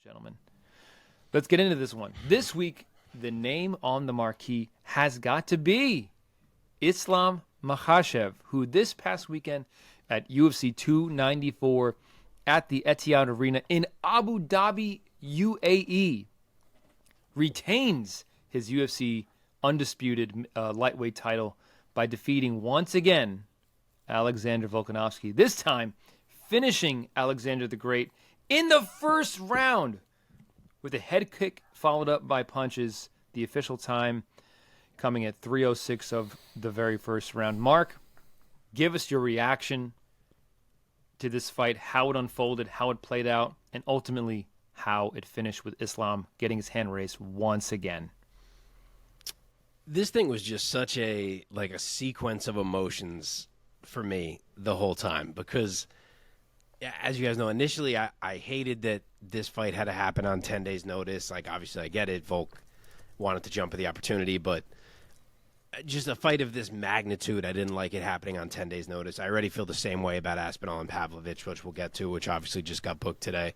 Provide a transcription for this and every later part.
Gentlemen, let's get into this one. This week, the name on the marquee has got to be Islam Makhachev, who this past weekend at UFC 294 at the Etihad Arena in Abu Dhabi, UAE, retains his UFC undisputed lightweight title by defeating once again Alexander Volkanovski. This time, finishing Alexander the Great in the first round with a head kick followed up by punches. The official time coming at 3:06 of the very first round. Mark, give us your reaction to this fight, how it unfolded, how it played out, and ultimately how it finished with Islam getting his hand raised once again. This thing was just such a sequence of emotions for me the whole time because, as you guys know, initially I hated that this fight had to happen on 10 days' notice. Obviously I get it. Volk wanted to jump at the opportunity, but just a fight of this magnitude, I didn't like it happening on 10 days' notice. I already feel the same way about Aspinall and Pavlovich, which we'll get to, which obviously just got booked today.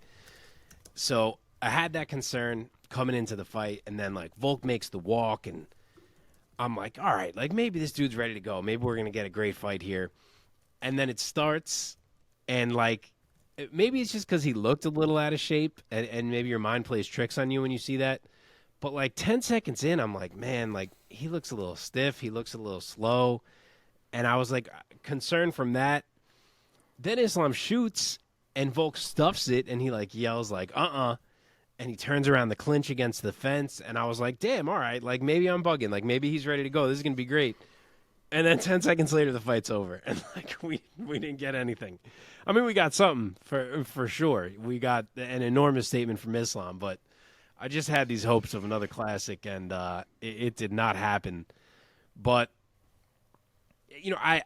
So I had that concern coming into the fight, and then Volk makes the walk, and I'm like, all right, maybe this dude's ready to go. Maybe we're going to get a great fight here. And then it starts, and maybe it's just because he looked a little out of shape, and maybe your mind plays tricks on you when you see that. But 10 seconds in, I'm like, man, he looks a little stiff. He looks a little slow. And I was concerned from that. Then Islam shoots, and Volk stuffs it, and he yells and he turns around the clinch against the fence, and I was like, damn, all right, maybe I'm bugging. Maybe he's ready to go. This is going to be great. And then 10 seconds later, the fight's over, and we didn't get anything. I mean, we got something for sure. We got an enormous statement from Islam, but I just had these hopes of another classic, and it did not happen. But I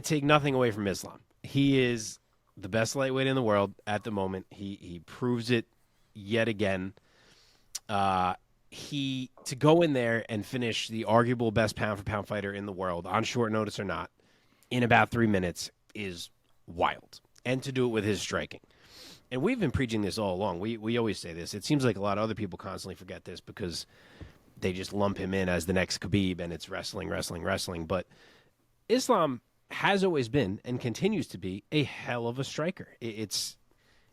take nothing away from Islam. He is the best lightweight in the world at the moment. He proves it yet again. To go in there and finish the arguable best pound-for-pound fighter in the world, on short notice or not, in about 3 minutes is wild. And to do it with his striking. And we've been preaching this all along. We always say this. It seems like a lot of other people constantly forget this because they just lump him in as the next Khabib and it's wrestling. But Islam has always been and continues to be a hell of a striker. It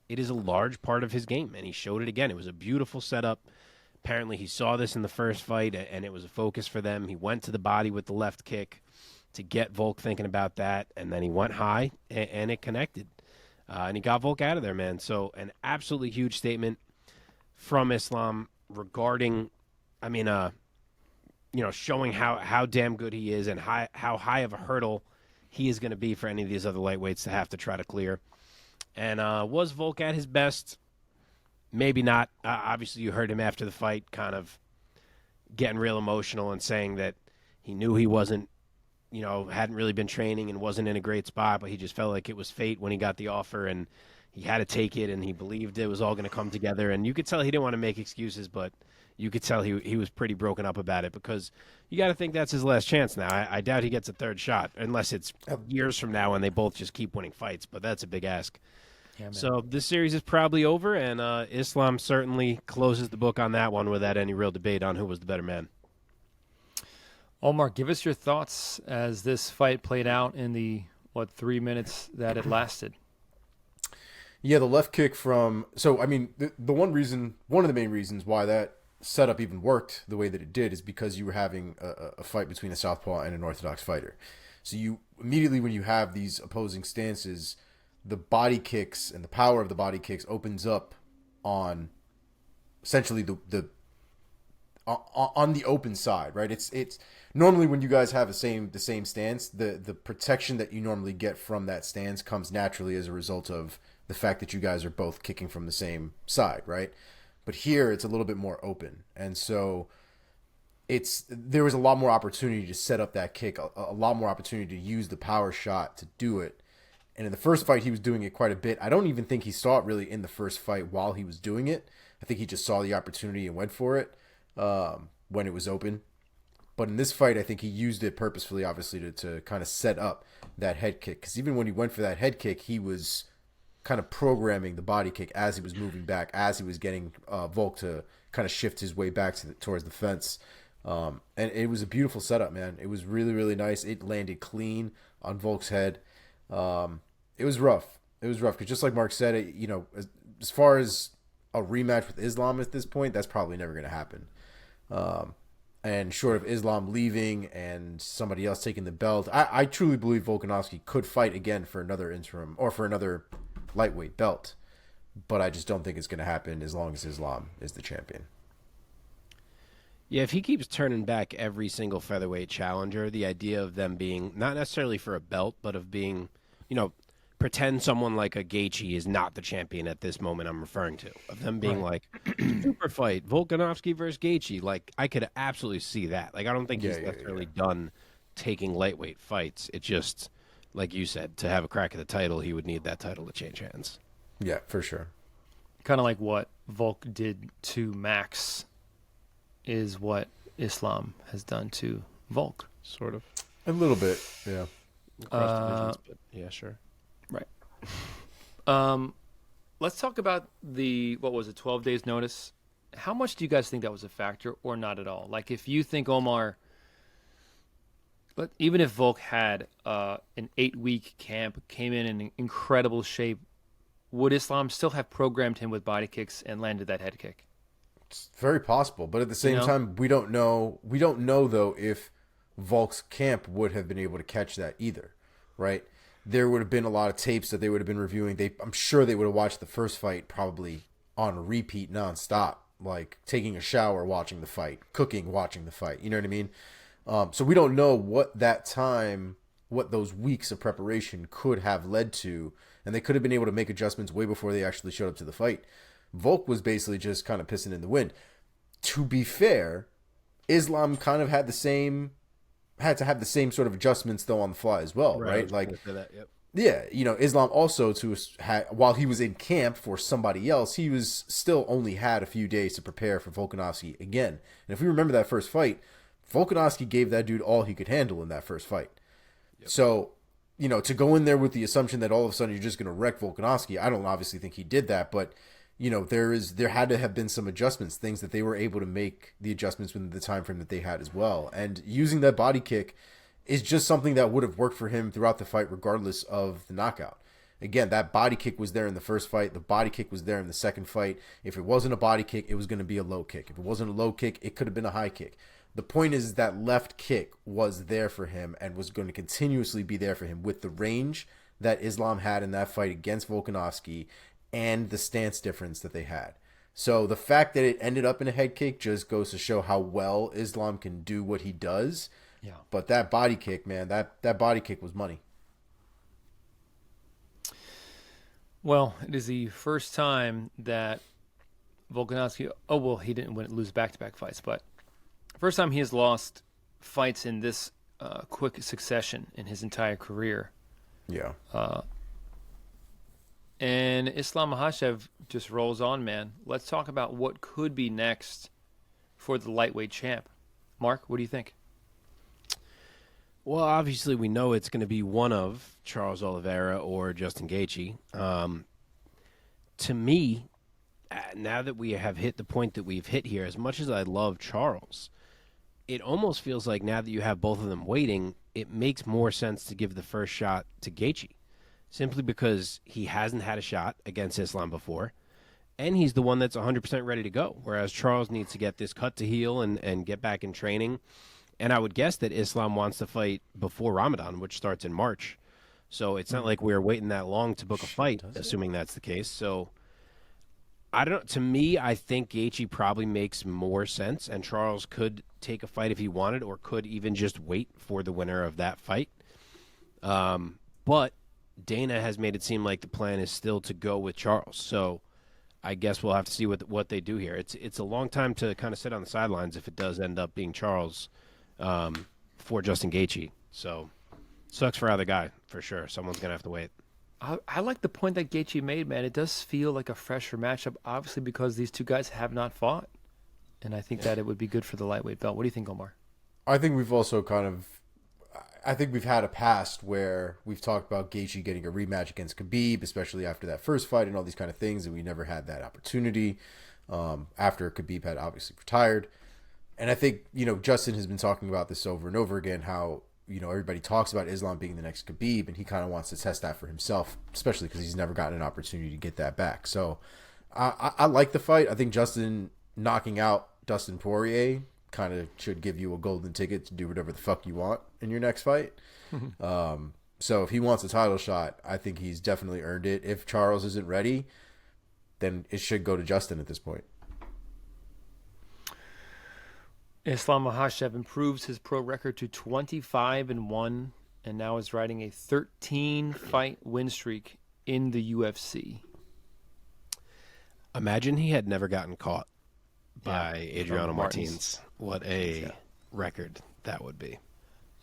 is a large part of his game, and he showed it again. It was a beautiful setup. Apparently he saw this in the first fight, and it was a focus for them. He went to the body with the left kick to get Volk thinking about that, and then he went high, and it connected. And he got Volk out of there, man. So an absolutely huge statement from Islam regarding, showing how damn good he is and how high of a hurdle he is going to be for any of these other lightweights to have to try to clear. And was Volk at his best? Maybe not. Obviously, you heard him after the fight kind of getting real emotional and saying that he knew he wasn't, hadn't really been training and wasn't in a great spot, but he just felt like it was fate when he got the offer and he had to take it and he believed it was all going to come together. And you could tell he didn't want to make excuses, but you could tell he was pretty broken up about it because you got to think that's his last chance now. I doubt he gets a third shot unless it's years from now and they both just keep winning fights, but that's a big ask. Yeah, so this series is probably over, and Islam certainly closes the book on that one without any real debate on who was the better man. Omar, give us your thoughts as this fight played out in the 3 minutes that it lasted. Yeah, the left kick from the one of the main reasons why that setup even worked the way that it did is because you were having a fight between a southpaw and an orthodox fighter. So you immediately, when you have these opposing stances, the body kicks and the power of the body kicks opens up on essentially on the open side, right? It's normally when you guys have the same stance, the protection that you normally get from that stance comes naturally as a result of the fact that you guys are both kicking from the same side, right? But here it's a little bit more open, and so there was a lot more opportunity to set up that kick, a lot more opportunity to use the power shot to do it. And in the first fight, he was doing it quite a bit. I don't even think he saw it really in the first fight while he was doing it. I think he just saw the opportunity and went for it when it was open. But in this fight, I think he used it purposefully, obviously, to kind of set up that head kick. Because even when he went for that head kick, he was kind of programming the body kick as he was moving back, as he was getting Volk to kind of shift his way back towards the fence. And it was a beautiful setup, man. It was really, really nice. It landed clean on Volk's head. It was rough. It was rough because just like Mark said, as far as a rematch with Islam at this point, that's probably never going to happen. And short of Islam leaving and somebody else taking the belt, I truly believe Volkanovski could fight again for another interim or for another lightweight belt. But I just don't think it's going to happen as long as Islam is the champion. Yeah, if he keeps turning back every single featherweight challenger, the idea of them being not necessarily for a belt, but of being, pretend someone like a Gaethje is not the champion at this moment I'm referring to. Of them being like, super fight, Volkanovski versus Gaethje. Like, I could absolutely see that. Like, I don't think he's necessarily done taking lightweight fights. It just, like you said, to have a crack at the title, he would need that title to change hands. Yeah, for sure. Kind of like what Volk did to Max is what Islam has done to Volk, sort of. A little bit, yeah. Across divisions, but yeah, sure. Right. Let's talk about the 12 days notice. How much do you guys think that was a factor or not at all? Like, if you think Omar, even if Volk had an 8-week camp, came in incredible shape, would Islam still have programmed him with body kicks and landed that head kick? It's very possible, but at the same time, we don't know. We don't know though if Volk's camp would have been able to catch that either, right? There would have been a lot of tapes that they would have been reviewing. I'm sure they would have watched the first fight probably on repeat nonstop, like taking a shower watching the fight, cooking watching the fight. You know what I mean? So we don't know what those weeks of preparation could have led to, and they could have been able to make adjustments way before they actually showed up to the fight. Volk was basically just kind of pissing in the wind. To be fair, Islam kind of had to have the same sort of adjustments though on the fly as well, right? Like, yeah, Islam also while he was in camp for somebody else, he was still only had a few days to prepare for Volkanovski again. And if we remember that first fight, Volkanovski gave that dude all he could handle in that first fight. Yep. So, to go in there with the assumption that all of a sudden you're just going to wreck Volkanovski, I don't obviously think he did that, but there had to have been some adjustments, things that they were able to make the adjustments within the time frame that they had as well. And using that body kick is just something that would have worked for him throughout the fight, regardless of the knockout. Again, that body kick was there in the first fight. The body kick was there in the second fight. If it wasn't a body kick, it was going to be a low kick. If it wasn't a low kick, it could have been a high kick. The point is that left kick was there for him and was going to continuously be there for him with the range that Islam had in that fight against Volkanovski and the stance difference that they had. So the fact that it ended up in a head kick just goes to show how well Islam can do what he does. Yeah. But that body kick, man, that body kick was money. Well, it is the first time that Volkanovski, he didn't lose back-to-back fights, but first time he has lost fights in this quick succession in his entire career. Yeah. And Islam Makhachev just rolls on, man. Let's talk about what could be next for the lightweight champ. Mark, what do you think? Well, obviously we know it's going to be one of Charles Oliveira or Justin Gaethje. To me, now that we have hit the point that we've hit here, as much as I love Charles, it almost feels like now that you have both of them waiting, it makes more sense to give the first shot to Gaethje. Simply because he hasn't had a shot against Islam before, and he's the one that's 100% ready to go, whereas Charles needs to get this cut to heal and get back in training. And I would guess that Islam wants to fight before Ramadan, which starts in March. So it's not like we're waiting that long to book a fight, assuming that's the case. So I don't know. To me, I think Gaethje probably makes more sense, and Charles could take a fight if he wanted, or could even just wait for the winner of that fight. But Dana has made it seem like the plan is still to go with Charles. So I guess we'll have to see what they do here. It's a long time to kind of sit on the sidelines if it does end up being Charles for Justin Gaethje. So sucks for either guy, for sure. Someone's going to have to wait. I like the point that Gaethje made, man. It does feel like a fresher matchup, obviously, because these two guys have not fought. And I think that it would be good for the lightweight belt. What do you think, Omar? I think we've also I think we've had a past where we've talked about Gaethje getting a rematch against Khabib, especially after that first fight and all these kind of things, and we never had that opportunity after Khabib had obviously retired. And I think, Justin has been talking about this over and over again, how, everybody talks about Islam being the next Khabib, and he kind of wants to test that for himself, especially because he's never gotten an opportunity to get that back. So I like the fight. I think Justin knocking out Dustin Poirier kind of should give you a golden ticket to do whatever the fuck you want in your next fight. So if he wants a title shot, I think he's definitely earned it. If Charles isn't ready, then it should go to Justin at this point. Islam Makhachev improves his pro record to 25-1 and now is riding a 13-fight win streak in the UFC. Imagine he had never gotten caught by Adriano Martins. What a record that would be.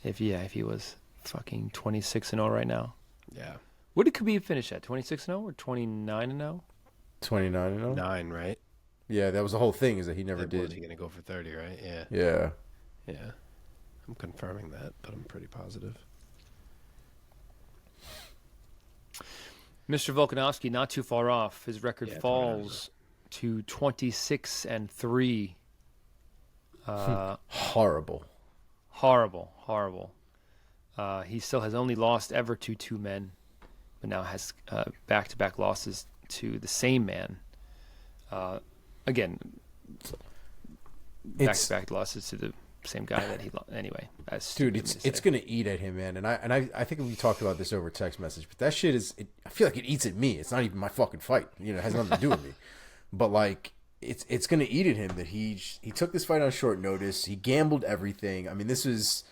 If he was fucking 26-0 right now. Yeah. What did Khabib finish at? 26-0 or 29-0? 29-0? 9, right? Yeah, that was the whole thing, is that he never did. Was he going to go for 30, right? Yeah. Yeah. Yeah. I'm confirming that, but I'm pretty positive. Mr. Volkanovski, not too far off. His record falls to 26-3. Horrible. Horrible. He still has only lost ever to two men, but now has back-to-back losses to the same man. Again, back-to-back losses to the same guy that he lost. Anyway, dude, it's gonna eat at him, man. And I think we talked about this over text message, but that shit is. I feel like it eats at me. It's not even my fucking fight. It has nothing to do with me. But like, it's gonna eat at him that he took this fight on short notice. He gambled everything. I mean, this is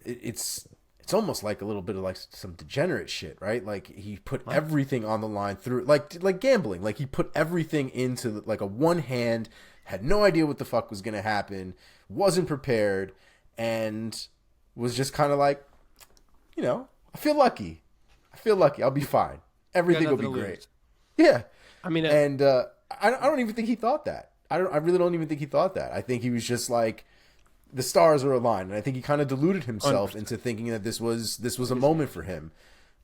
it's almost like a little bit of like some degenerate shit, right? Like he put everything on the line through like gambling. Like he put everything into like a one hand, had no idea what the fuck was gonna happen, wasn't prepared, and was just kind of like, I feel lucky. I'll be fine. Everything will be great. Yeah. I mean, and I don't even think he thought that. I really don't even think he thought that. I think he was just like, the stars are aligned, and I think he kind of deluded himself 100%. Into thinking that this was a moment for him.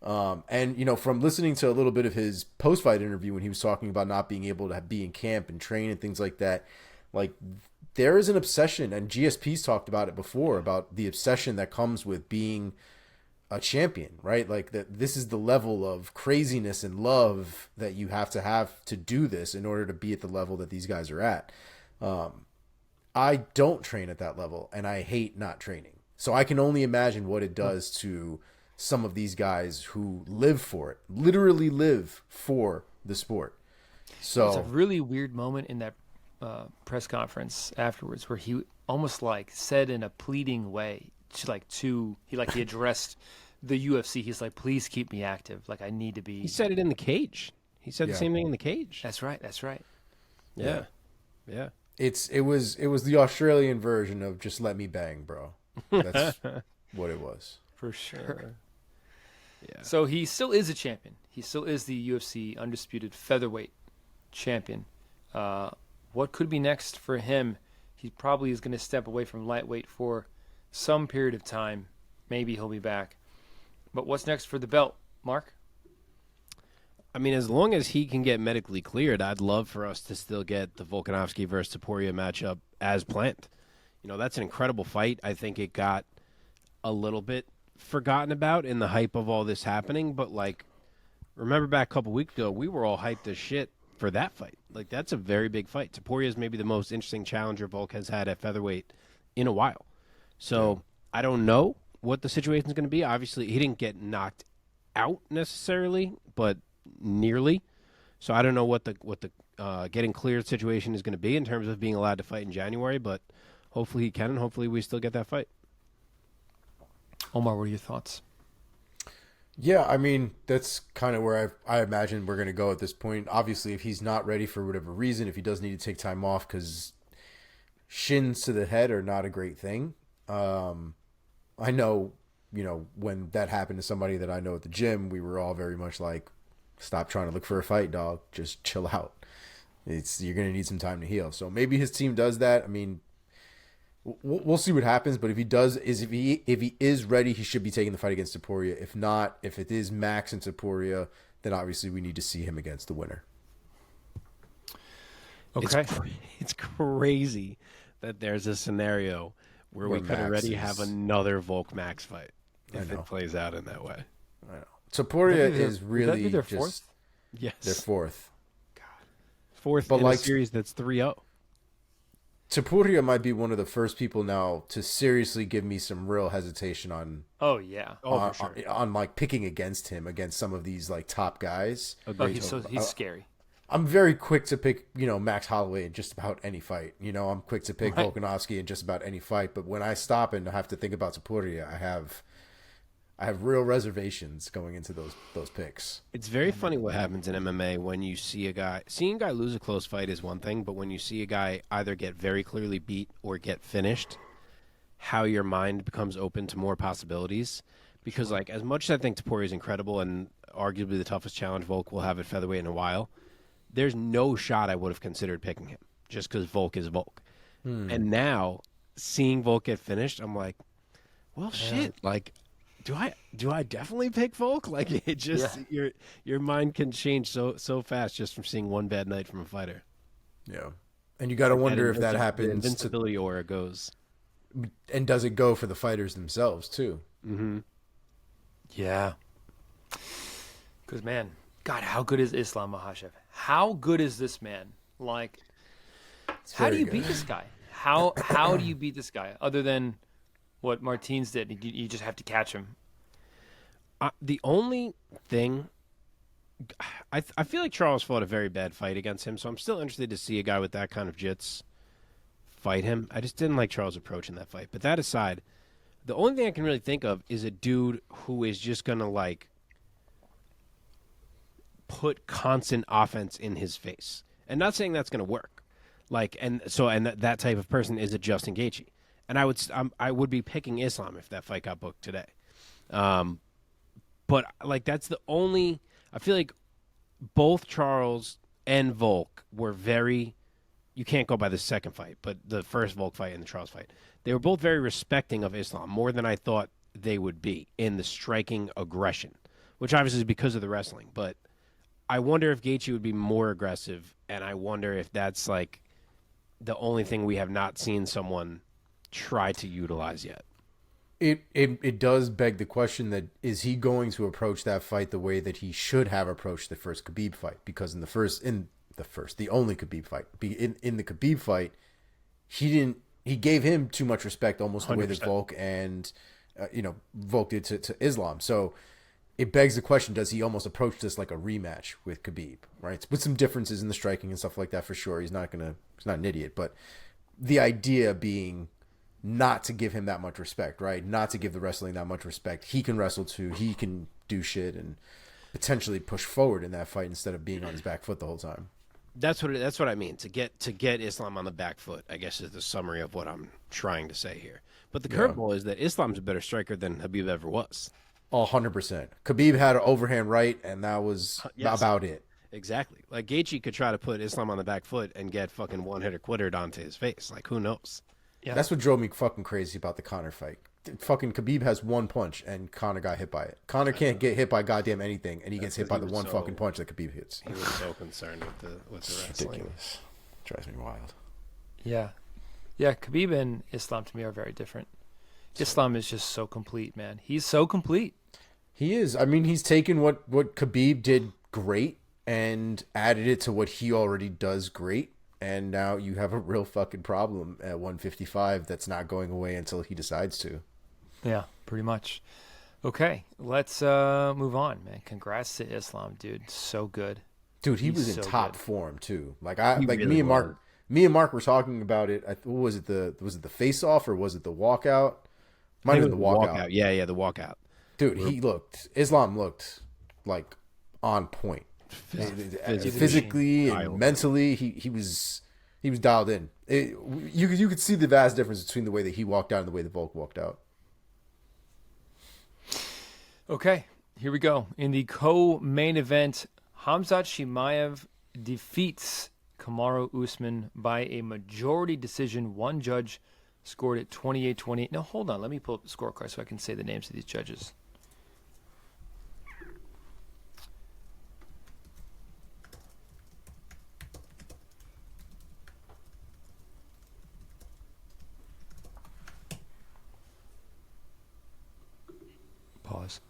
And from listening to a little bit of his post-fight interview when he was talking about not being able to be in camp and train and things like that, like there is an obsession, and GSP's talked about it before, about the obsession that comes with being a champion, right? Like that this is the level of craziness and love that you have to do this in order to be at the level that these guys are at. I don't train at that level, and I hate not training. So I can only imagine what it does to some of these guys who live for it, literally live for the sport. So it's a really weird moment in that press conference afterwards where he almost like said in a pleading way, he addressed the UFC. He's like, please keep me active. Like I need to be. He said it in the cage. He said the same thing in the cage. That's right. Yeah. It was the Australian version of just let me bang, bro. That's what it was. For sure. Yeah. So he still is a champion. He still is the UFC undisputed featherweight champion. What could be next for him? He probably is going to step away from lightweight for some period of time. Maybe he'll be back. But what's next for the belt, Mark? I mean, as long as he can get medically cleared, I'd love for us to still get the Volkanovski versus Topuria matchup as planned. That's an incredible fight. I think it got a little bit forgotten about in the hype of all this happening. But, remember back a couple weeks ago, we were all hyped as shit for that fight. Like, that's a very big fight. Topuria is maybe the most interesting challenger Volk has had at featherweight in a while. So, I don't know what the situation is going to be. Obviously, he didn't get knocked out necessarily, but nearly. So I don't know what the getting cleared situation is going to be in terms of being allowed to fight in January, but hopefully he can, and hopefully we still get that fight. Omar, what are your thoughts? Yeah, I mean, that's kind of where I imagine we're going to go at this point. Obviously, if he's not ready for whatever reason, if he does need to take time off, because shins to the head are not a great thing. I know, when that happened to somebody that I know at the gym, we were all very much like, stop trying to look for a fight, dog. Just chill out. You're going to need some time to heal. So maybe his team does that. I mean, we'll see what happens. But if he is ready, he should be taking the fight against Topuria. If not, if it is Max and Topuria, then obviously we need to see him against the winner. Okay. It's crazy that there's a scenario where we could already have another Volk Max fight if it plays out in that way. I know. Topuria is really their just fourth? Yes. their fourth. Fourth But in like- a series that's 3-0. Topuria might be one of the first people now to seriously give me some real hesitation on Oh yeah. Oh, for sure. on like picking against him against some of these like top guys. Oh, he's scary. I'm very quick to pick, Max Holloway in just about any fight. I'm quick to pick Right. Volkanovski in just about any fight. But when I stop and have to think about Topuria, I have real reservations going into those picks. It's very funny what happens in MMA when you see seeing a guy lose a close fight is one thing, but when you see a guy either get very clearly beat or get finished, how your mind becomes open to more possibilities. Because like as much as I think Topuria is incredible and arguably the toughest challenge Volk will have at featherweight in a while, there's no shot I would have considered picking him just because Volk is Volk. And now seeing Volk get finished, I'm like, well, shit. Like, do I definitely pick Volk? Like, it just your mind can change so fast just from seeing one bad night from a fighter. Yeah, and you got to wonder if that happens. Invincibility aura goes, and does it go for the fighters themselves too? Mm-hmm. Yeah. Because man, God, how good is Islam Makhachev? How good is this man? Like, how do you beat this guy? How do you beat this guy other than what Martins did? You just have to catch him. The only thing, I feel like Charles fought a very bad fight against him, so I'm still interested to see a guy with that kind of jits fight him. I just didn't like Charles' approach in that fight. But that aside, the only thing I can really think of is a dude who is just going to, like, put constant offense in his face. And not saying that's going to work. Like, and that type of person is a Justin Gaethje. And I would be picking Islam if that fight got booked today. But like that's the only. I feel like both Charles and Volk were very. You can't go by the second fight, but the first Volk fight and the Charles fight, they were both very respecting of Islam more than I thought they would be in the striking aggression, which obviously is because of the wrestling. But I wonder if Gaethje would be more aggressive, and I wonder if that's like the only thing we have not seen someone try to utilize yet. It does beg the question that is he going to approach that fight the way that he should have approached the first Khabib fight? Because the only Khabib fight, in the Khabib fight, he gave him too much respect, almost the way that 100%. Volk and Volk did to Islam. So it begs the question: does he almost approach this like a rematch with Khabib, right? With some differences in the striking and stuff like that for sure. He's not an idiot, but the idea being not to give him that much respect, right? Not to give the wrestling that much respect. He can wrestle too. He can do shit and potentially push forward in that fight instead of being on his back foot the whole time. That's what I mean. To get Islam on the back foot, I guess, is the summary of what I'm trying to say here. But the curveball is that Islam's a better striker than Khabib ever was. 100%. Khabib had an overhand right, and that was about it. Exactly. Like Gaethje could try to put Islam on the back foot and get fucking one-hitter quittered onto his face. Like, who knows? Yeah. That's what drove me fucking crazy about the Conor fight. Fucking Khabib has one punch, and Conor got hit by it. Conor can't get hit by goddamn anything, and he gets hit by the one fucking punch that Khabib hits. He was so concerned with the wrestling. Ridiculous. Drives me wild. Yeah. Yeah, Khabib and Islam to me are very different. Islam is just so complete, man. He's so complete. He is. I mean, he's taken what Khabib did great and added it to what he already does great. And now you have a real fucking problem at 155 that's not going away until he decides to. Yeah, pretty much. Okay, let's move on, man. Congrats to Islam, dude. So good. Dude, he He's was in so top good. form too. Like really me and Mark was. me and Mark were talking about it. What was it, the face off or was it the walkout? Might have been the walkout. Yeah, the walkout. Dude, Islam looked like on point. Physically and mentally, he was dialed in. You could see the vast difference between the way that he walked out and the way that Volk walked out. Okay, here we go. In the co-main event, Khamzat Chimaev defeats Kamaru Usman by a majority decision, one judge, scored at 28-28. No, hold on. Let me pull up the scorecard so I can say the names of these judges. Pause.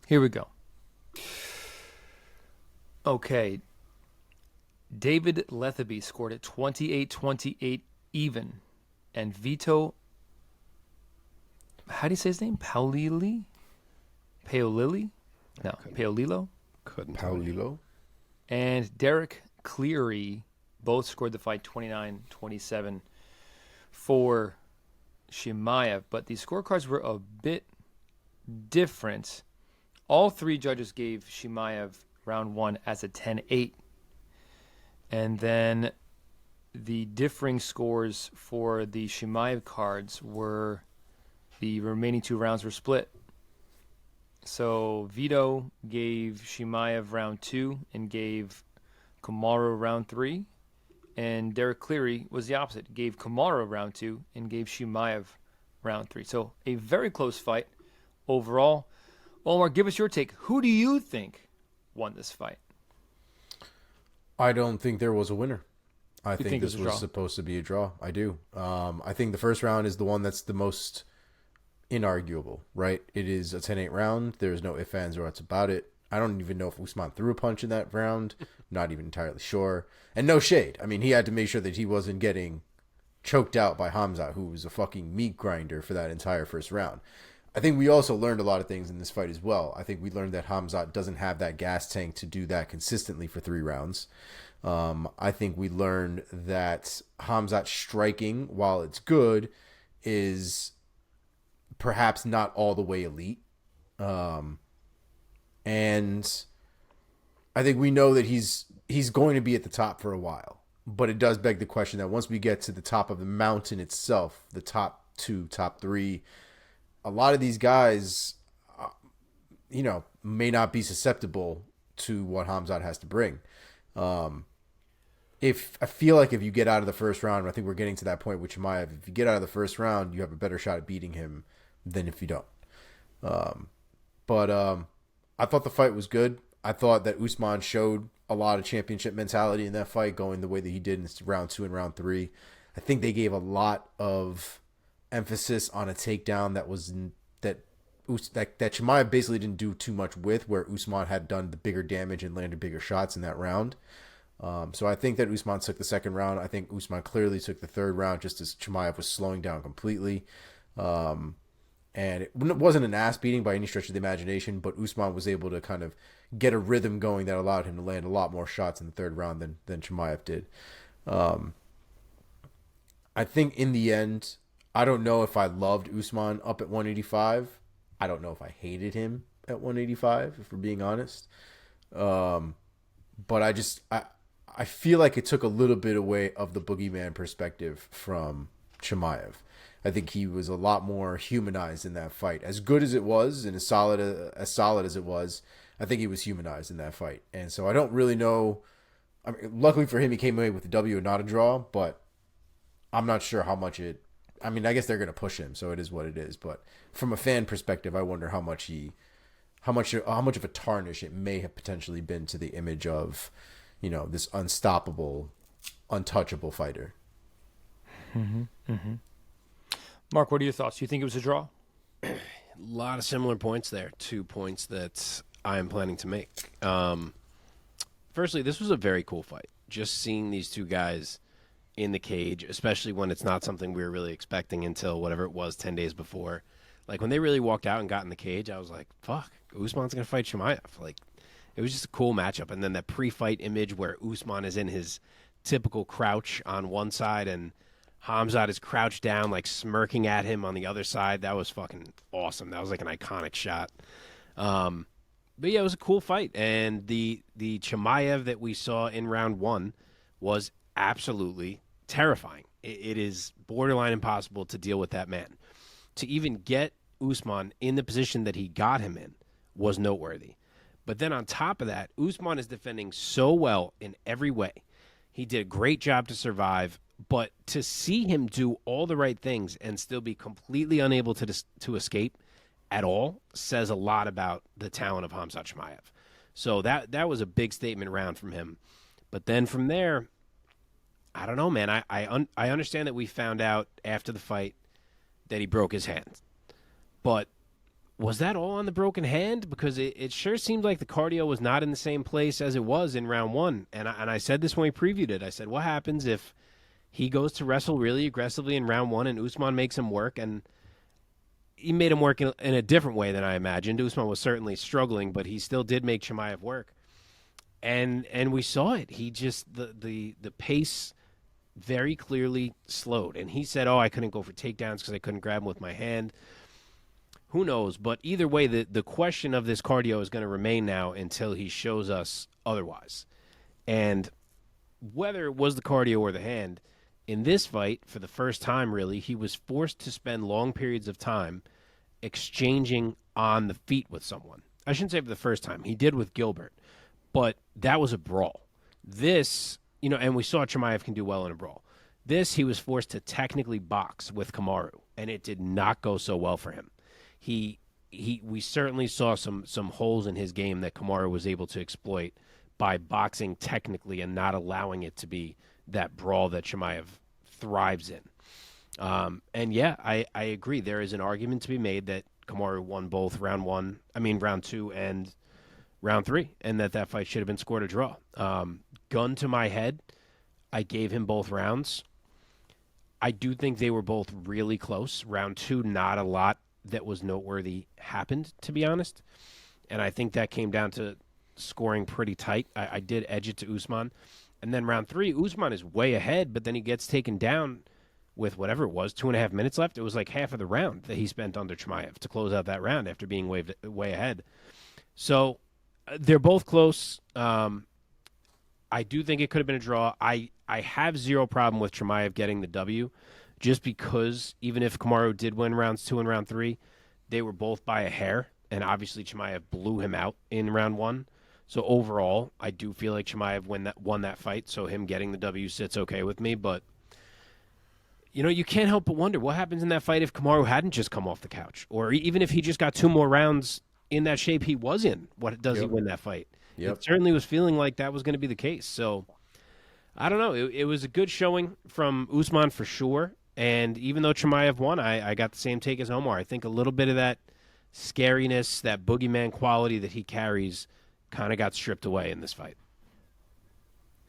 Here we go. Okay. David Lethaby scored at 28-28 even. And Vito, how do you say his name? Paolilli? Paolilli? No, Paolillo? Couldn't tell you. Paolillo. And Derek Cleary both scored the fight 29-27 for Chimaev. But the scorecards were a bit different. All three judges gave Chimaev round one as a 10-8. And then the differing scores for the Chimaev cards were the remaining 2 rounds were split. So Vito gave Chimaev round 2 and gave Kamaru round 3. And Derek Cleary was the opposite. Gave Kamaru round 2 and gave Chimaev round 3. So a very close fight overall. Omar, give us your take. Who do you think won this fight? I don't think there was a winner. I think this it was a was draw? supposed to be a draw. I do. I think the first round is the one that's the most inarguable, right? It is a 10-8 round. There's no ifs, ands, or buts about it. I don't even know if Usman threw a punch in that round. Not even entirely sure. And no shade. I mean, he had to make sure that he wasn't getting choked out by Khamzat, who was a fucking meat grinder for that entire first round. I think we also learned a lot of things in this fight as well. I think we learned that Khamzat doesn't have that gas tank to do that consistently for 3 rounds. I think we learned that Khamzat's striking, while it's good, is perhaps not all the way elite. And I think we know that he's going to be at the top for a while. But it does beg the question that once we get to the top of the mountain itself, the top 2, top 3, a lot of these guys, may not be susceptible to what Khamzat has to bring. If I feel like if you get out of the first round, I think we're getting to that point with Chimaev. If you get out of the first round, you have a better shot at beating him than if you don't. But I thought the fight was good. I thought that Usman showed a lot of championship mentality in that fight, going the way that he did in round 2 and round 3. I think they gave a lot of emphasis on a takedown that Chimaev basically didn't do too much with, where Usman had done the bigger damage and landed bigger shots in that round. So I think that Usman took the second round. I think Usman clearly took the third round just as Chimaev was slowing down completely. And it wasn't an ass beating by any stretch of the imagination, but Usman was able to kind of get a rhythm going that allowed him to land a lot more shots in the third round than Chimaev did. I think in the end, I don't know if I loved Usman up at 185. I don't know if I hated him at 185, if we're being honest. But I feel like it took a little bit away of the boogeyman perspective from Chimaev. I think he was a lot more humanized in that fight. As good as it was and as solid as it was, I think he was humanized in that fight. And so I don't really know. I mean, luckily for him, he came away with a W and not a draw, but I'm not sure how much it. I mean, I guess they're going to push him, so it is what it is. But from a fan perspective, I wonder how much of a tarnish it may have potentially been to the image of, this unstoppable, untouchable fighter. Mm-hmm. Mm-hmm. Mark, what are your thoughts? Do you think it was a draw? A lot of similar points there. 2 points that I am planning to make. Firstly, this was a very cool fight. Just seeing these two guys in the cage, especially when it's not something we were really expecting until whatever it was 10 days before. Like, when they really walked out and got in the cage, I was like, fuck, Usman's going to fight Chimaev. Like, it was just a cool matchup. And then that pre-fight image where Usman is in his typical crouch on one side and Khamzat is crouched down, like smirking at him on the other side. That was fucking awesome. That was like an iconic shot. But yeah, it was a cool fight. And the Chimaev that we saw in round 1 was absolutely terrifying. It is borderline impossible to deal with that man. To even get Usman in the position that he got him in was noteworthy. But then on top of that, Usman is defending so well in every way. He did a great job to survive But to see him do all the right things and still be completely unable to escape at all says a lot about the talent of Khamzat Chimaev. So that was a big statement round from him. But then from there, I don't know, man. I understand that we found out after the fight that he broke his hand. But was that all on the broken hand? Because it sure seemed like the cardio was not in the same place as it was in round one. And I said this when we previewed it. I said, what happens if he goes to wrestle really aggressively in round one and Usman makes him work? And he made him work in a different way than I imagined. Usman was certainly struggling, but he still did make Chimaev work. And we saw it. He just, the pace very clearly slowed. And he said, I couldn't go for takedowns because I couldn't grab him with my hand. Who knows? But either way, the question of this cardio is going to remain now until he shows us otherwise. And whether it was the cardio or the hand, in this fight, for the first time, really, he was forced to spend long periods of time exchanging on the feet with someone. I shouldn't say for the first time. He did with Gilbert. But that was a brawl. This, and we saw Chimaev can do well in a brawl. This, he was forced to technically box with Kamaru, and it did not go so well for him. We certainly saw some holes in his game that Kamaru was able to exploit by boxing technically and not allowing it to be that brawl that Chimaev thrives in. And yeah, I agree. There is an argument to be made that Kamaru won both round two and round three, and that fight should have been scored a draw. Gun to my head, I gave him both rounds. I do think they were both really close. Round two, not a lot that was noteworthy happened, to be honest. And I think that came down to scoring pretty tight. I did edge it to Usman. And then round three, Usman is way ahead, but then he gets taken down with whatever it was, 2.5 minutes left. It was like half of the round that he spent under Chimaev to close out that round after being way ahead. So they're both close. I do think it could have been a draw. I have zero problem with Chimaev getting the W, just because even if Kamaru did win rounds 2 and round 3, they were both by a hair, and obviously Chimaev blew him out in round 1. So overall, I do feel like Chimaev won that fight, so him getting the W sits okay with me. But, you can't help but wonder what happens in that fight if Kamaru hadn't just come off the couch, or even if he just got 2 more rounds in that shape he was in. What does he win that fight? It certainly was feeling like that was going to be the case. So I don't know. It was a good showing from Usman for sure. And even though Chimaev won, I got the same take as Omar. I think a little bit of that scariness, that boogeyman quality that he carries kind of got stripped away in this fight.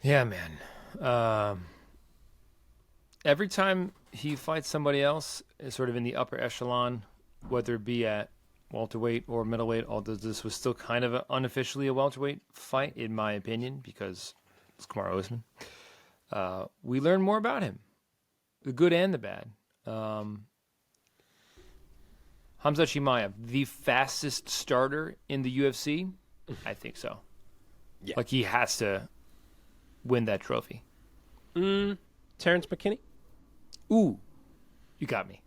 Yeah, man. Every time he fights somebody else, sort of in the upper echelon, whether it be at welterweight or middleweight, although this was still kind of unofficially a welterweight fight, in my opinion, because it's Kamaru Usman, we learn more about him, the good and the bad. Khamzat Chimaev, the fastest starter in the UFC? I think so. Yeah. Like, he has to win that trophy. Terrence McKinney? Ooh, you got me.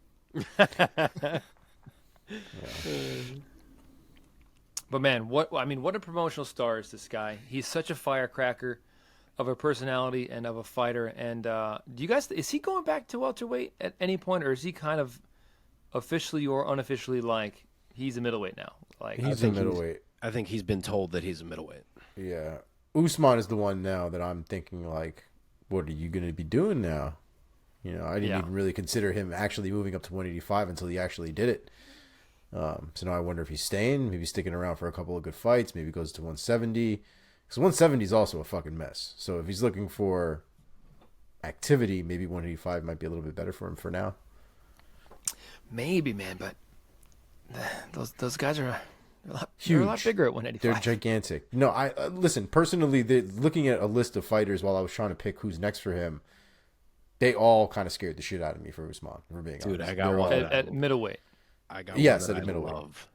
But man, what a promotional star is this guy. He's such a firecracker of a personality and of a fighter. And is he going back to welterweight at any point, or is he kind of officially or unofficially like he's a middleweight now? Like, he's a middleweight. I think he's been told that he's a middleweight. Yeah. Usman is the one now that I'm thinking, like, what are you going to be doing now? I didn't even really consider him actually moving up to 185 until he actually did it. So now I wonder if he's staying, maybe sticking around for a couple of good fights, maybe goes to 170. Because 170 is also a fucking mess. So if he's looking for activity, maybe 185 might be a little bit better for him for now. Maybe, man, but those guys are Huge. They're a lot bigger at 185. They're gigantic. No, I listen, personally, looking at a list of fighters while I was trying to pick who's next for him, they all kind of scared the shit out of me for Usman, if we're being honest. I got one at middleweight. I got yes, one at middleweight. Love.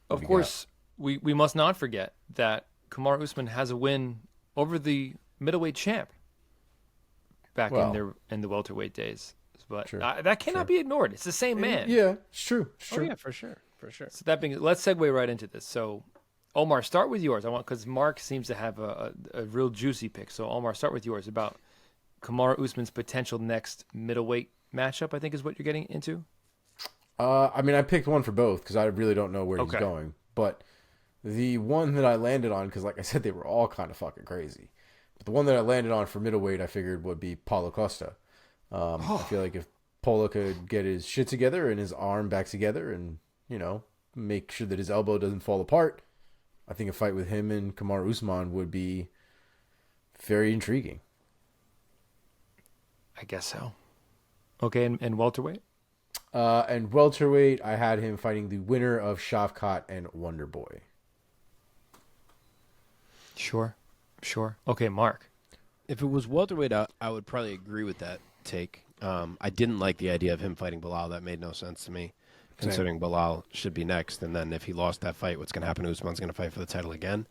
Of course, we must not forget that Kamaru Usman has a win over the middleweight champ back in the welterweight days. But that cannot be ignored. It's the same man. Yeah, it's true. It's true. Oh, yeah, for sure. So that being, let's segue right into this. So, Omar, start with yours. Because Mark seems to have a real juicy pick. So, Omar, start with yours about Kamaru Usman's potential next middleweight matchup, I think is what you're getting into? I mean, I picked one for both because I really don't know where he's Okay. going. But the one that I landed on, because like I said, they were all kind of fucking crazy. But the one that I landed on for middleweight, I figured would be Paulo Costa. I feel like if Paulo could get his shit together and his arm back together and, make sure that his elbow doesn't fall apart, I think a fight with him and Kamaru Usman would be very intriguing. I guess so. Okay, and welterweight? And welterweight, I had him fighting the winner of Shavkat and Wonderboy. Sure. Okay, Mark. If it was welterweight, I would probably agree with that take. I didn't like the idea of him fighting Bilal. That made no sense to me, considering Bilal should be next. And then if he lost that fight, what's going to happen? Usman's going to fight for the title again.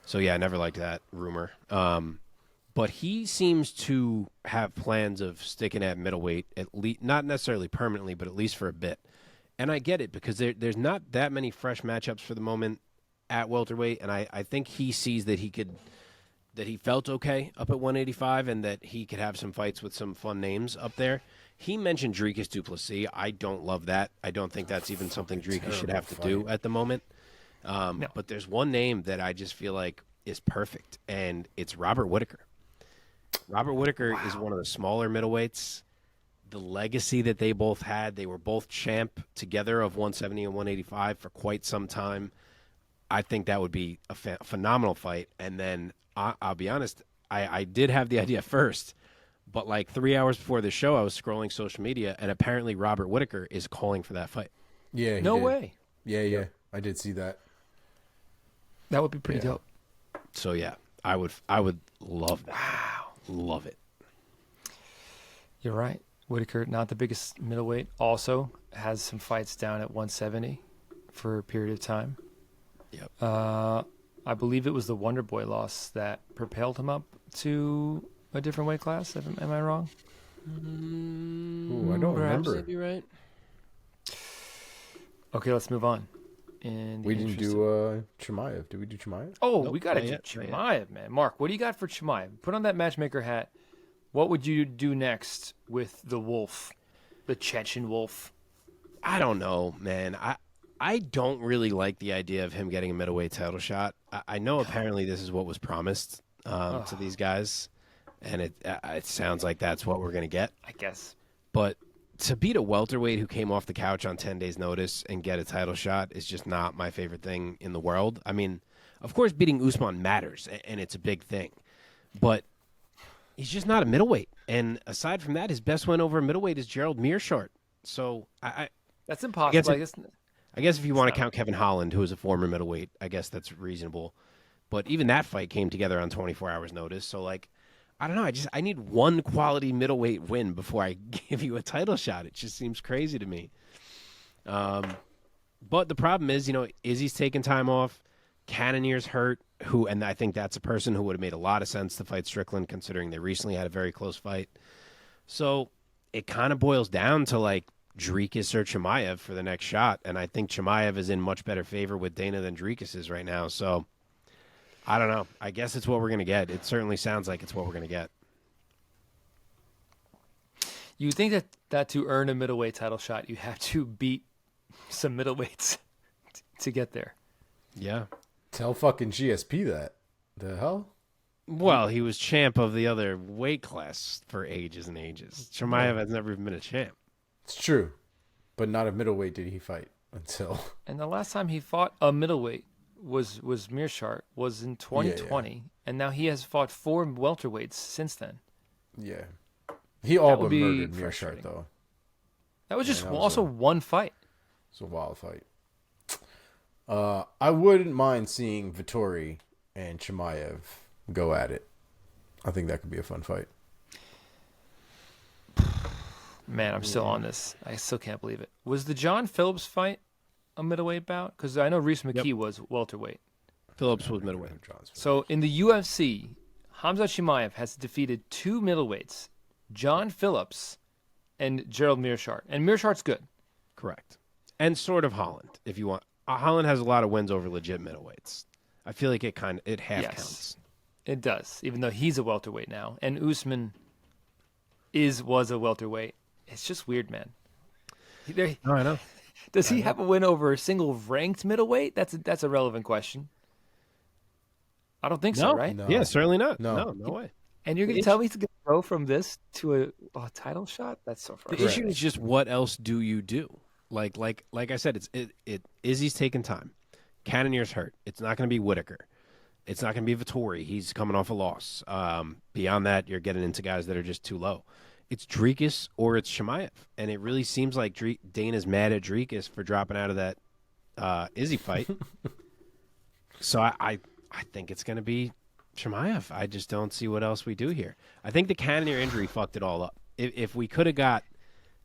So, yeah, I never liked that rumor. But he seems to have plans of sticking at middleweight, at least not necessarily permanently, but at least for a bit. And I get it because there's not that many fresh matchups for the moment at welterweight, and I think he sees that he felt okay up at 185 and that he could have some fights with some fun names up there. He mentioned Dricus du Plessis. I don't love that. I don't think that's even something Dricus should have to do at the moment. No. But there's one name that I just feel like is perfect, and it's Robert Whittaker. Robert Whittaker is one of the smaller middleweights. The legacy that they both had, they were both champ together of 170 and 185 for quite some time. I think that would be a phenomenal fight. And then I'll be honest, I did have the idea first, but like 3 hours before the show, I was scrolling social media, and apparently Robert Whittaker is calling for that fight. Yeah, No way. Yeah. I did see that. That would be pretty dope. So yeah, I would love that. Wow. Love it. You're right. Whittaker, not the biggest middleweight, also has some fights down at 170 for a period of time. Yep. I believe it was the Wonderboy loss that propelled him up to a different weight class. Am I wrong? Ooh, I don't remember. You're right. Okay, let's move on. We didn't do Chimaev. Did we do Chimaev? Oh, Nope, we got to not do yet, Chimaev, man. Mark, what do you got for Chimaev? Put on that matchmaker hat. What would you do next with the Wolf, the Chechen Wolf? I don't know, man. I don't really like the idea of him getting a middleweight title shot. I know apparently this is what was promised to these guys, and it sounds like that's what we're going to get. I guess. But to beat a welterweight who came off the couch on 10 days' notice and get a title shot is just not my favorite thing in the world. I mean, of course, beating Usman matters, and it's a big thing. But he's just not a middleweight. And aside from that, his best win over a middleweight is Gerald Meerschaert. So That's impossible. I guess if you want to count Kevin Holland, who is a former middleweight, I guess that's reasonable. But even that fight came together on 24 hours' notice. So, like, I don't know. I need one quality middleweight win before I give you a title shot. It just seems crazy to me. But the problem is, Izzy's taking time off. Cannonier's hurt, and I think that's a person who would have made a lot of sense to fight Strickland, considering they recently had a very close fight. So it kind of boils down to, like, Dricus or Chimaev for the next shot, and I think Chimaev is in much better favor with Dana than Dricus is right now. So I don't know. I guess it's what we're going to get. It certainly sounds like it's what we're going to get. You think that to earn a middleweight title shot, you have to beat some middleweights to get there. Yeah. Tell fucking GSP that. The hell? Well, he was champ of the other weight class for ages and ages. Chimaev has never even been a champ. It's true. But not a middleweight did he fight until. And the last time he fought a middleweight was Meerschaert was in 2020, and now he has fought 4 welterweights since then. Yeah. He all but be murdered frustrating. Meerschaert, though. That was just that was also one fight. It's a wild fight. I wouldn't mind seeing Vettori and Chimaev go at it. I think that could be a fun fight. Man, I'm still on this. I still can't believe it. Was the John Phillips fight a middleweight bout? Because I know Reese McKee was welterweight. Phillips was middleweight. So in the UFC, Khamzat Chimaev has defeated 2 middleweights, John Phillips and Gerald Meerschaert. And Meerschaert's good. Correct. And sort of Holland, if you want. Holland has a lot of wins over legit middleweights. I feel like it half counts. It does, even though he's a welterweight now. And Usman was a welterweight. It's just weird, man. Oh, I know. Does he have a win over a single ranked middleweight? That's a relevant question. I don't think so, right? No. Yeah, certainly not. No. No way. And you're going to tell me he's going to go from this to a title shot? That's so The frustrating. issue is just what else do you do? Like I said, Izzy's taking time. Cannonier's hurt. It's not going to be Whitaker. It's not going to be Vettori. He's coming off a loss. Beyond that, you're getting into guys that are just too low. It's Dricus or it's Chimaev. And it really seems like Dana's mad at Dricus for dropping out of that Izzy fight. So I think it's going to be Chimaev. I just don't see what else we do here. I think the Cannonier injury fucked it all up. If we could have got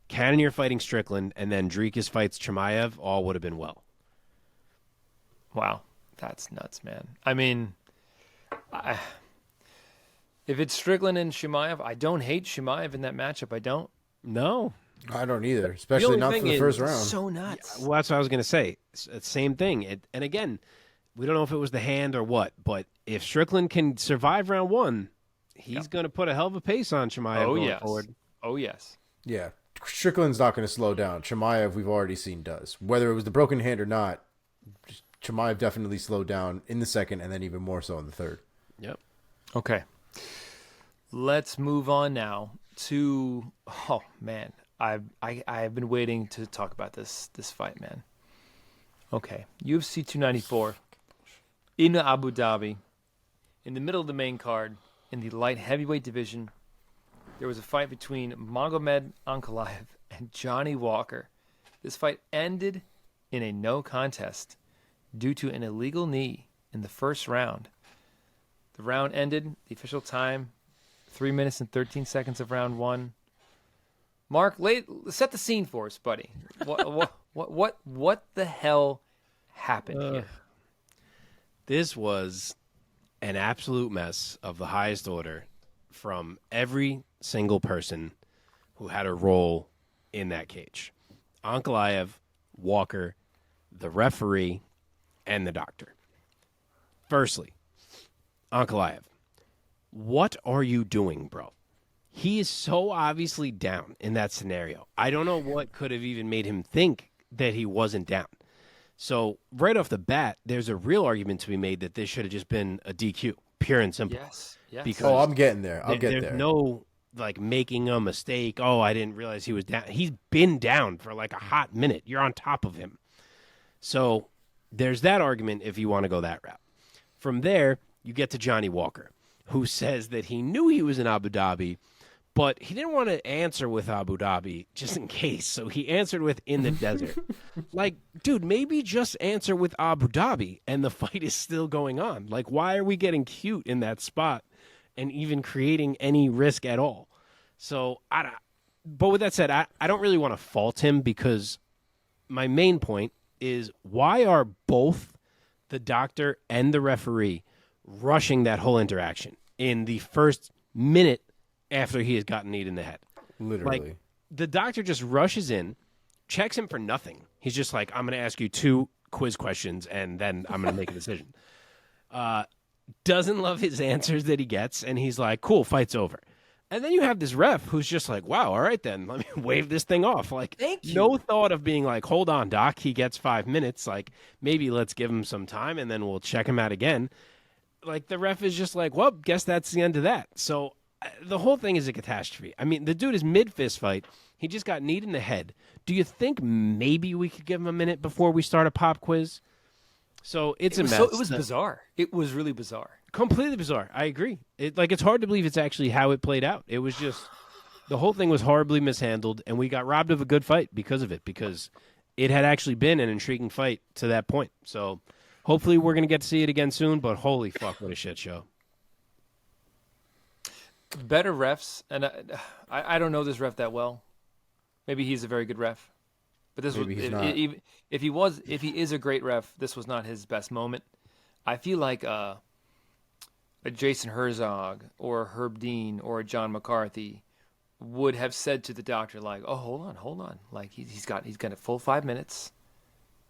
Cannonier fighting Strickland and then Dricus fights Chimaev, all would have been well. Wow. That's nuts, man. I mean, if it's Strickland and Chimaev, I don't hate Chimaev in that matchup. I don't. No. I don't either, especially not for the first round. So nuts. Well, that's what I was going to say. It's the same thing. And again, we don't know if it was the hand or what, but if Strickland can survive round one, he's going to put a hell of a pace on Chimaev going forward. Oh, yes. Yeah. Strickland's not going to slow down. Chimaev, we've already seen, does. Whether it was the broken hand or not, Chimaev definitely slowed down in the second and then even more so in the third. Yep. Okay. Let's move on now to, oh, man. I've been waiting to talk about this fight, man. Okay. UFC 294 in Abu Dhabi, in the middle of the main card, in the light heavyweight division, there was a fight between Magomed Ankalaev and Johnny Walker. This fight ended in a no contest due to an illegal knee in the first round. The round ended, the official time, 3 minutes and 13 seconds of round one. Mark, set the scene for us, buddy. What the hell happened here? This was an absolute mess of the highest order from every single person who had a role in that cage. Ankalaev, Walker, the referee, and the doctor. Firstly, Ankalaev, what are you doing, bro? He is so obviously down in that scenario. I don't know what could have even made him think that he wasn't down. So right off the bat, there's a real argument to be made that this should have just been a DQ, pure and simple. Yes. Because I'm getting there. I'll get there. There's no like making a mistake. Oh, I didn't realize he was down. He's been down for like a hot minute. You're on top of him. So there's that argument if you want to go that route. From there, you get to Johnny Walker, who says that he knew he was in Abu Dhabi, but he didn't want to answer with Abu Dhabi just in case. So he answered with in the desert. Like, dude, maybe just answer with Abu Dhabi and the fight is still going on. Like, why are we getting cute in that spot and even creating any risk at all? So, but with that said, I don't really want to fault him because my main point is why are both the doctor and the referee rushing that whole interaction in the first minute after he has gotten kneed in the head? Literally. Like, the doctor just rushes in, checks him for nothing. He's just like, I'm going to ask you 2 quiz questions, and then I'm going to make a decision. Doesn't love his answers that he gets, and he's like, cool, fight's over. And then you have this ref who's just like, wow, all right then, let me wave this thing off. Like, Thank you. No thought of being like, hold on, doc, he gets 5 minutes. Like, maybe let's give him some time, and then we'll check him out again. Like, the ref is just like, well, guess that's the end of that. So the whole thing is a catastrophe. I mean, the dude is mid-fist fight. He just got kneed in the head. Do you think maybe we could give him a minute before we start a pop quiz? So it's a mess. So it was bizarre. It was really bizarre. Completely bizarre. I agree. It's hard to believe it's actually how it played out. It was just the whole thing was horribly mishandled, and we got robbed of a good fight because of it, because it had actually been an intriguing fight to that point. So hopefully we're going to get to see it again soon, but holy fuck, what a shit show. Better refs, and I don't know this ref that well. Maybe he's a very good ref, but this Maybe was he's not. if he is a great ref, this was not his best moment. I feel like a Jason Herzog or a Herb Dean or a John McCarthy would have said to the doctor, like, "Oh, hold on, like he's got a full 5 minutes.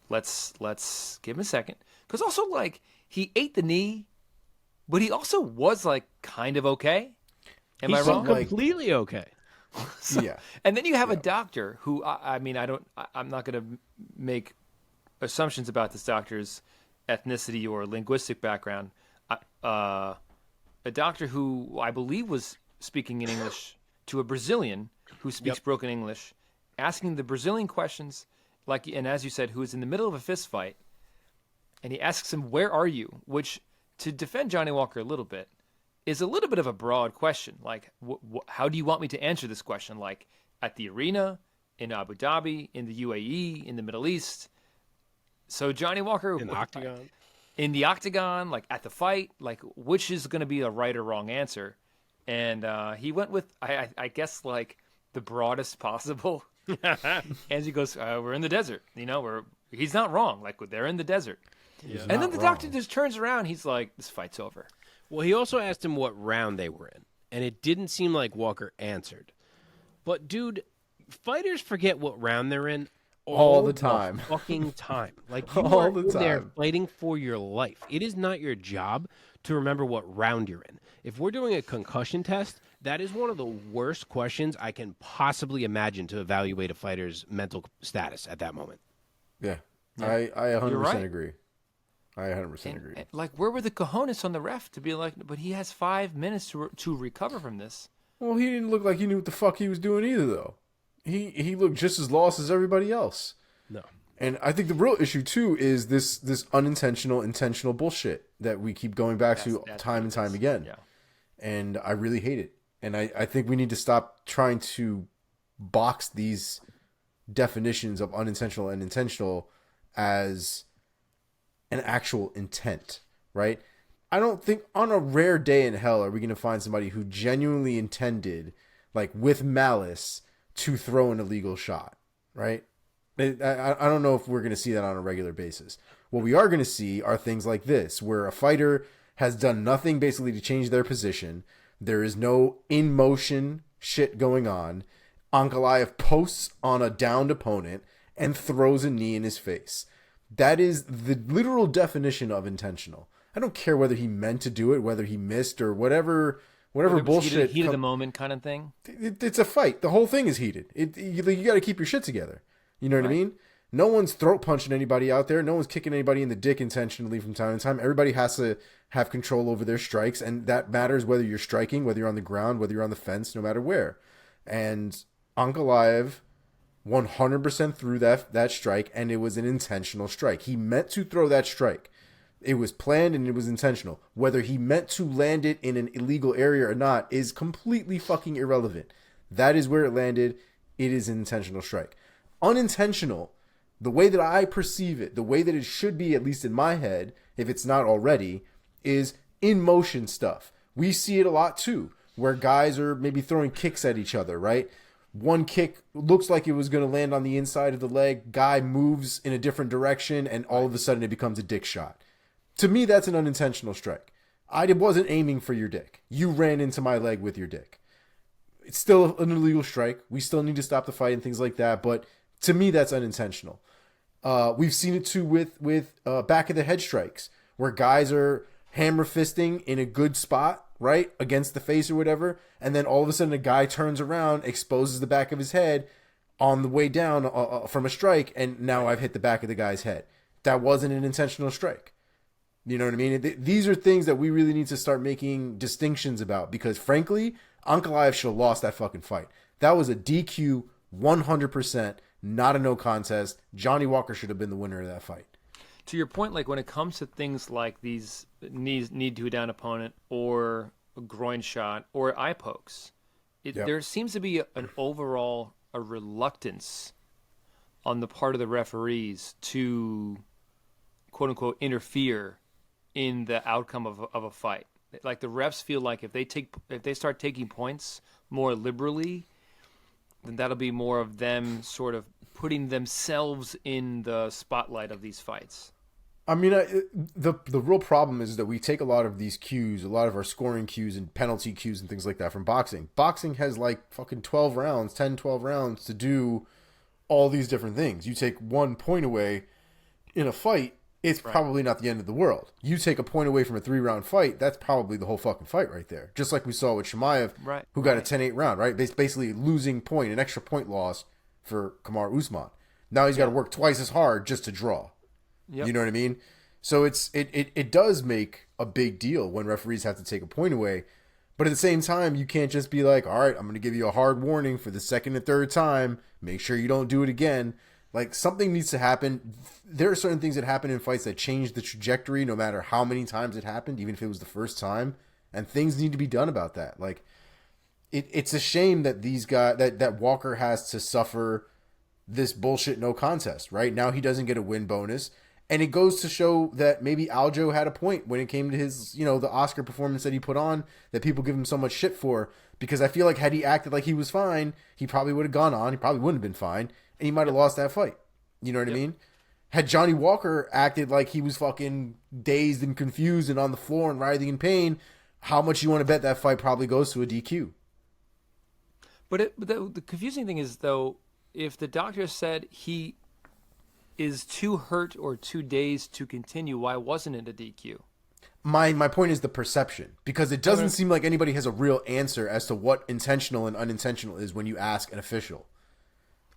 Let's give him a second." Because also, like, he ate the knee, but he also was like kind of okay. Am I He's wrong? completely okay. Yeah. And then you have a doctor who, I'm not going to make assumptions about this doctor's ethnicity or linguistic background. A doctor who I believe was speaking in English to a Brazilian who speaks broken English, asking the Brazilian questions, and as you said, who is in the middle of a fist fight, and he asks him, "Where are you?" Which, to defend Johnny Walker a little bit, is a little bit of a broad question. Like, how do you want me to answer this question? Like, at the arena, in Abu Dhabi, in the UAE, in the Middle East. So Johnny Walker In the octagon. in the octagon, like at the fight, like which is going to be a right or wrong answer? And he went with, I guess, like the broadest possible. And he goes, "We're in the desert. He's not wrong. Like they're in the desert." He's And then not the wrong. doctor just turns around. He's like, "This fight's over." Well, he also asked him what round they were in, and it didn't seem like Walker answered. But, dude, fighters forget what round they're in all the time. Fucking time. Like, you All are the in there time. fighting for your life. It is not your job to remember what round you're in. If we're doing a concussion test, that is one of the worst questions I can possibly imagine to evaluate a fighter's mental status at that moment. Yeah. I 100% right. agree. I 100% agree. And, like, where were the cojones on the ref to be like, but he has 5 minutes to recover from this? Well, he didn't look like he knew what the fuck he was doing either, though. He looked just as lost as everybody else. No. And I think the real issue too is this unintentional, intentional bullshit that we keep going back to That's time what and it time is. again. Yeah. And I really hate it. And I think we need to stop trying to box these definitions of unintentional and intentional as an actual intent, right? I don't think on a rare day in hell are we going to find somebody who genuinely intended, like with malice, to throw an illegal shot, right? I don't know if we're going to see that on a regular basis. What we are going to see are things like this, where a fighter has done nothing basically to change their position. There is no in-motion shit going on. Ankalaev posts on a downed opponent and throws a knee in his face. That is the literal definition of intentional. I don't care whether he meant to do it, whether he missed, or whatever bullshit. Heat of the moment kind of thing. It's a fight. The whole thing is heated. You got to keep your shit together. You know what I mean? No one's throat punching anybody out there. No one's kicking anybody in the dick intentionally from time to time. Everybody has to have control over their strikes, and that matters whether you're striking, whether you're on the ground, whether you're on the fence, no matter where. And Ankalaev 100% threw that strike, and it was an intentional strike. He meant to throw that strike. It was planned and it was intentional. Whether he meant to land it in an illegal area or not is completely fucking irrelevant. That is where it landed. It is an intentional strike. Unintentional, the way that I perceive it, the way that it should be, at least in my head, if it's not already, is in motion stuff. We see it a lot too, where guys are maybe throwing kicks at each other, right? One kick looks like it was going to land on the inside of the leg. Guy moves in a different direction, and all of a sudden it becomes a dick shot. To me, that's an unintentional strike. I wasn't aiming for your dick. You ran into my leg with your dick. It's still an illegal strike. We still need to stop the fight and things like that. But to me, that's unintentional. We've seen it too with back of the head strikes, where guys are hammer fisting in a good spot, right, against the face or whatever, and then all of a sudden a guy turns around, exposes the back of his head on the way down from a strike, and now I've hit the back of the guy's head. That wasn't an intentional strike. You know what I mean? These are things that we really need to start making distinctions about, because frankly, Ankalaev should have lost that fucking fight. That was a DQ 100%, not a no contest. Johnny Walker should have been the winner of that fight. To your point, like when it comes to things like these knee to a down opponent or a groin shot or eye pokes, there seems to be an overall reluctance on the part of the referees to quote unquote interfere in the outcome of a fight. Like the refs feel like if they start taking points more liberally, then that'll be more of them sort of putting themselves in the spotlight of these fights. I mean, the real problem is that we take a lot of these cues, a lot of our scoring cues and penalty cues and things like that from boxing. Boxing has like fucking 12 rounds to do all these different things. You take 1 point away in a fight, it's probably not the end of the world. You take a point away from a 3-round fight, that's probably the whole fucking fight right there. Just like we saw with Chimaev, who got a 10-8 round, right? Basically losing point, an extra point loss for Kamaru Usman. Now he's got to work twice as hard just to draw. Yep. You know what I mean? So it does make a big deal when referees have to take a point away. But at the same time, you can't just be like, all right, I'm going to give you a hard warning for the second and third time. Make sure you don't do it again. Like, something needs to happen. There are certain things that happen in fights that change the trajectory no matter how many times it happened, even if it was the first time. And things need to be done about that. Like, it's a shame that these guys, that Walker has to suffer this bullshit no contest, right? Now he doesn't get a win bonus. And it goes to show that maybe Aljo had a point when it came to his, the Oscar performance that he put on that people give him so much shit for. Because I feel like had he acted like he was fine, he probably would have gone on. He probably wouldn't have been fine. And he might have lost that fight. You know what I mean? Had Johnny Walker acted like he was fucking dazed and confused and on the floor and writhing in pain, how much you want to bet that fight probably goes to a DQ? But the confusing thing is, though, if the doctor said he is too hurt or too dazed to continue, why wasn't it a DQ? My point is the perception, because it doesn't seem like anybody has a real answer as to what intentional and unintentional is when you ask an official.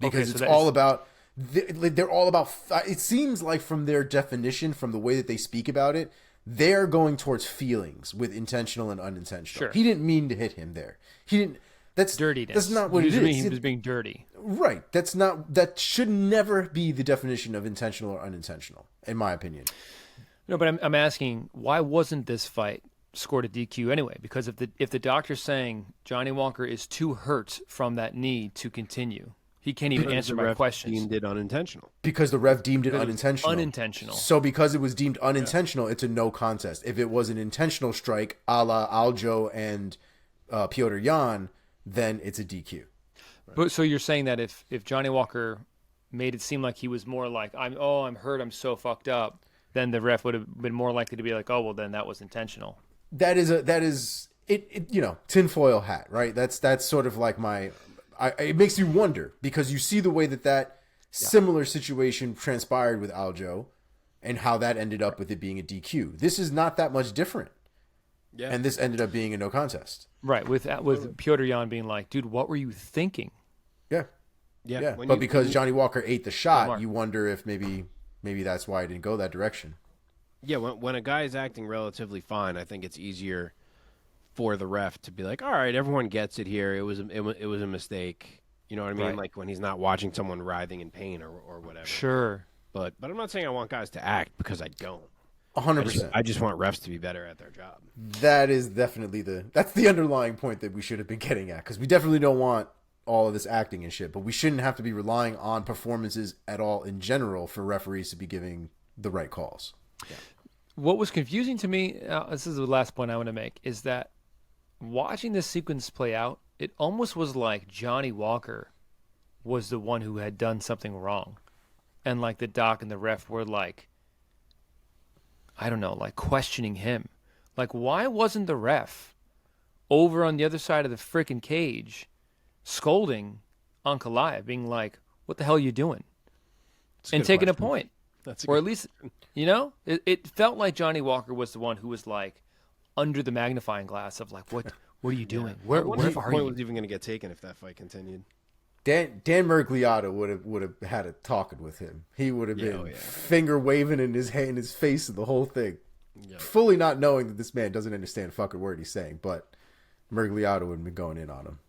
Because it's all about, they're all about, it seems like from their definition, from the way that they speak about it, they're going towards feelings with intentional and unintentional. Sure. He didn't mean to hit him there. He didn't. That's dirtiness. That's not what it is. He was being dirty. Right. That should never be the definition of intentional or unintentional, in my opinion. No, but I'm asking, why wasn't this fight scored a DQ anyway? Because if the doctor's saying Johnny Walker is too hurt from that knee to continue, he can't even answer my questions. Deemed it unintentional. Because the ref deemed it unintentional. Unintentional. So because it was deemed unintentional, it's a no contest. If it was an intentional strike, a la Aljo and Piotr Jan, then it's a DQ. Right. But so you're saying that if Johnny Walker made it seem like he was more like, I'm hurt, I'm so fucked up, then the ref would have been more likely to be like, oh, well, then that was intentional. That is tinfoil hat, right? That's sort of like it makes you wonder, because you see the way that similar situation transpired with Aljo and how that ended up with it being a DQ. This is not that much different. Yeah. And this ended up being a no contest. Right, with Piotr Jan being like, dude, what were you thinking? Yeah. But because Johnny Walker ate the shot, you wonder if maybe that's why it didn't go that direction. Yeah, when a guy is acting relatively fine, I think it's easier for the ref to be like, all right, everyone gets it here. It was a mistake. You know what I mean? Right. Like when he's not watching someone writhing in pain or whatever. Sure. But I'm not saying I want guys to act, because I don't. 100%. I just want refs to be better at their job. That is definitely that's the underlying point that we should have been getting at, because we definitely don't want all of this acting and shit, but we shouldn't have to be relying on performances at all in general for referees to be giving the right calls. Yeah. What was confusing to me, this is the last point I want to make, is that watching this sequence play out, it almost was like Johnny Walker was the one who had done something wrong. And like the doc and the ref were like, I don't know, like questioning him. Like, why wasn't the ref over on the other side of the freaking cage scolding Ankalaev, being like, what the hell are you doing? And taking a point. Or at least, it felt like Johnny Walker was the one who was like under the magnifying glass of like, what are you doing? Where are you? Point was even going to get taken if that fight continued. Dan Mergliata would have had a talking with him. He would have been finger waving in his hand, his face, and the whole thing, fully not knowing that this man doesn't understand a fucking word he's saying. But Mergliata would have been going in on him.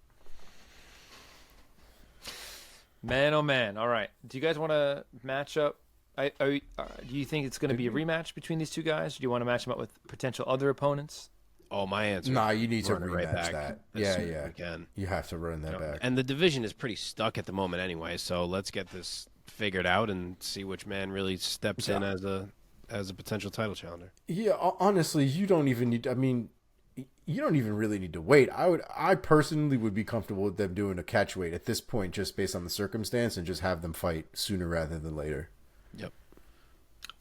Man, oh man! All right, do you guys want to match up? Do you think it's going to be a rematch between these two guys? Or do you want to match them up with potential other opponents? Oh, my answer. Nah, you need to rematch right that. Yeah. You have to run that back. And the division is pretty stuck at the moment anyway, so let's get this figured out and see which man really steps in as a potential title challenger. Yeah, honestly, you don't even need. I mean, you don't even really need to wait. I personally would be comfortable with them doing a catch weight at this point, just based on the circumstance, and just have them fight sooner rather than later. Yep.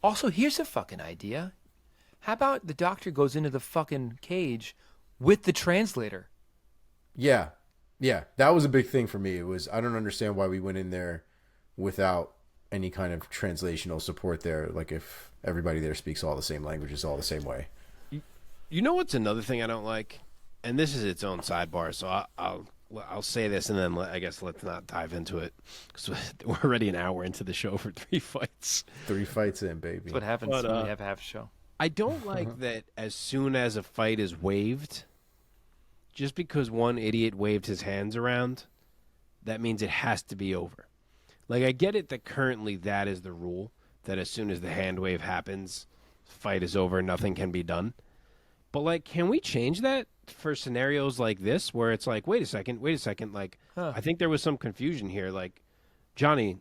Also, here's a fucking idea. How about the doctor goes into the fucking cage with the translator? Yeah. That was a big thing for me. It was, I don't understand why we went in there without any kind of translational support there. Like if everybody there speaks all the same languages, all the same way. You know what's another thing I don't like, and this is its own sidebar. So I'll say this, and then I guess let's not dive into it because we're already an hour into the show for 3 fights. 3 fights in, baby. That's what happens when we have half a show. I don't like that as soon as a fight is waived, just because one idiot waved his hands around, that means it has to be over. Like, I get it that currently that is the rule, that as soon as the hand wave happens, fight is over, nothing can be done. But, like, can we change that for scenarios like this where it's like, wait a second, like, I think there was some confusion here. Like, Johnny,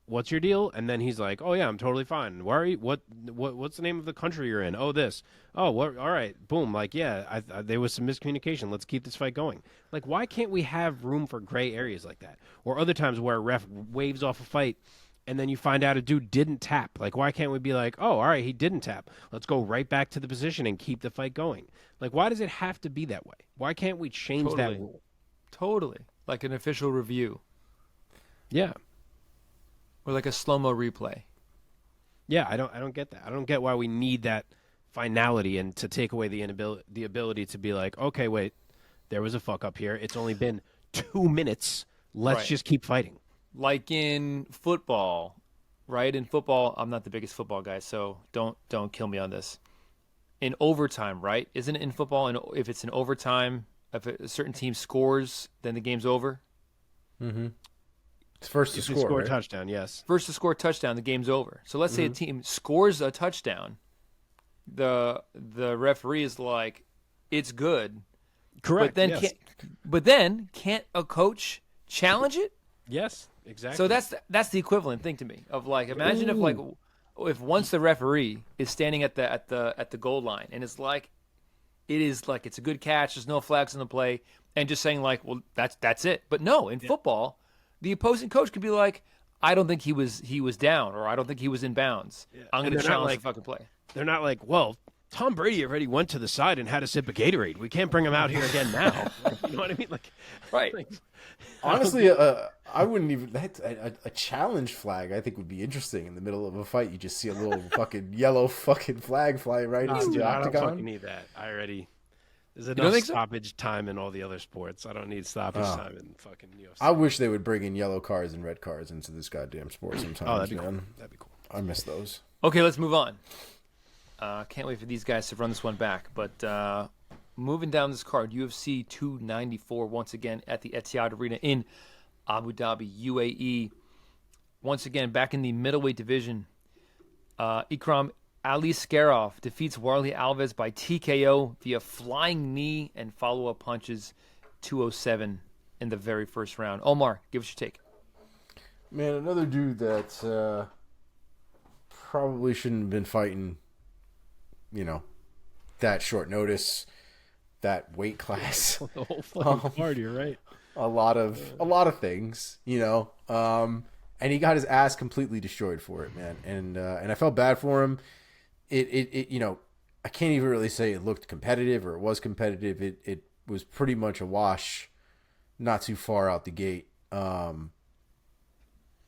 what's your deal? And then he's like, oh, yeah, I'm totally fine. Why are you, what's the name of the country you're in? Oh, this. Oh, what, all right, boom. Like, yeah, there was some miscommunication. Let's keep this fight going. Like, why can't we have room for gray areas like that? Or other times where a ref waves off a fight and then you find out a dude didn't tap. Like, why can't we be like, oh, all right, he didn't tap. Let's go right back to the position and keep the fight going. Like, why does it have to be that way? Why can't we change that rule? Totally. Like an official review. Yeah. Or like a slow-mo replay. Yeah, I don't get that. I don't get why we need that finality and to take away the ability to be like, okay, wait, there was a fuck up here. It's only been 2 minutes. Let's just keep fighting. Like in football, right? In football, I'm not the biggest football guy, so don't kill me on this. In overtime, right? Isn't it in football? And if it's in overtime, if a certain team scores, then the game's over. Mm-hmm. It's first to if score. You score right? a touchdown, yes. First to score a touchdown, the game's over. So let's say a team scores a touchdown. The referee is like, it's good. Correct. But then can't a coach challenge it? Yes, exactly. So that's the equivalent thing to me of like, imagine if once the referee is standing at the goal line and it's like it's a good catch, there's no flags on the play, and just saying like, well, that's it. But no, in football, the opposing coach could be like, I don't think he was down, or I don't think he was in bounds. Yeah. I'm going to challenge the fucking play. They're not like, well, Tom Brady already went to the side and had a sip of Gatorade. We can't bring him out here again now. You know what I mean? Like, right. Like, honestly, I wouldn't even. A challenge flag, I think, would be interesting. In the middle of a fight, you just see a little fucking yellow fucking flag fly right into the octagon. I don't fucking need that. There's enough stoppage time in all the other sports. I don't need stoppage time in fucking UFC. I wish they would bring in yellow cards and red cards into this goddamn sport sometimes. Oh, that'd be cool. That'd be cool. I miss those. Okay, let's move on. Can't wait for these guys to run this one back. But moving down this card, UFC 294 once again at the Etihad Arena in Abu Dhabi, UAE. Once again, back in the middleweight division, Ikram Aliskerov defeats Warlley Alves by TKO via flying knee and follow-up punches, 207 in the very first round. Omar, give us your take. Man, another dude that probably shouldn't have been fighting, that short notice, that weight class. The whole fucking card, you're right. A lot of things, and he got his ass completely destroyed for it, man. And I felt bad for him. It I can't even really say it looked competitive or it was competitive. It was pretty much a wash, not too far out the gate. It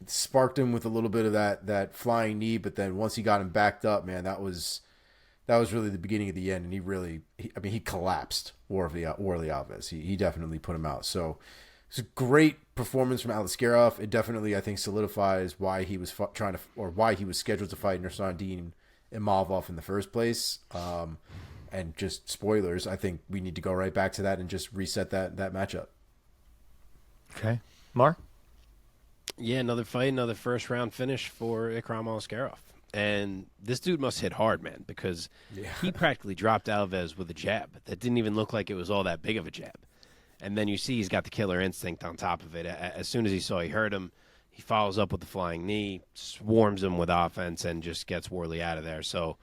sparked him with a little bit of that flying knee, but then once he got him backed up, man, that was really the beginning of the end. And he collapsed Warlley Alves. He definitely put him out. So it's a great performance from Aliskerov. It definitely, I think, solidifies why he was why he was scheduled to fight Nurmagomedov Imavov in the first place. And just spoilers, I think we need to go right back to that and just reset that matchup. Okay. Mark? Yeah, another fight, another first round finish for Ikram Aliskerov. And this dude must hit hard, man, because he practically dropped Alves with a jab that didn't even look like it was all that big of a jab. And then you see he's got the killer instinct on top of it. As soon as he saw he hurt him, he follows up with the flying knee, swarms him with offense, and just gets Warlley out of there. So,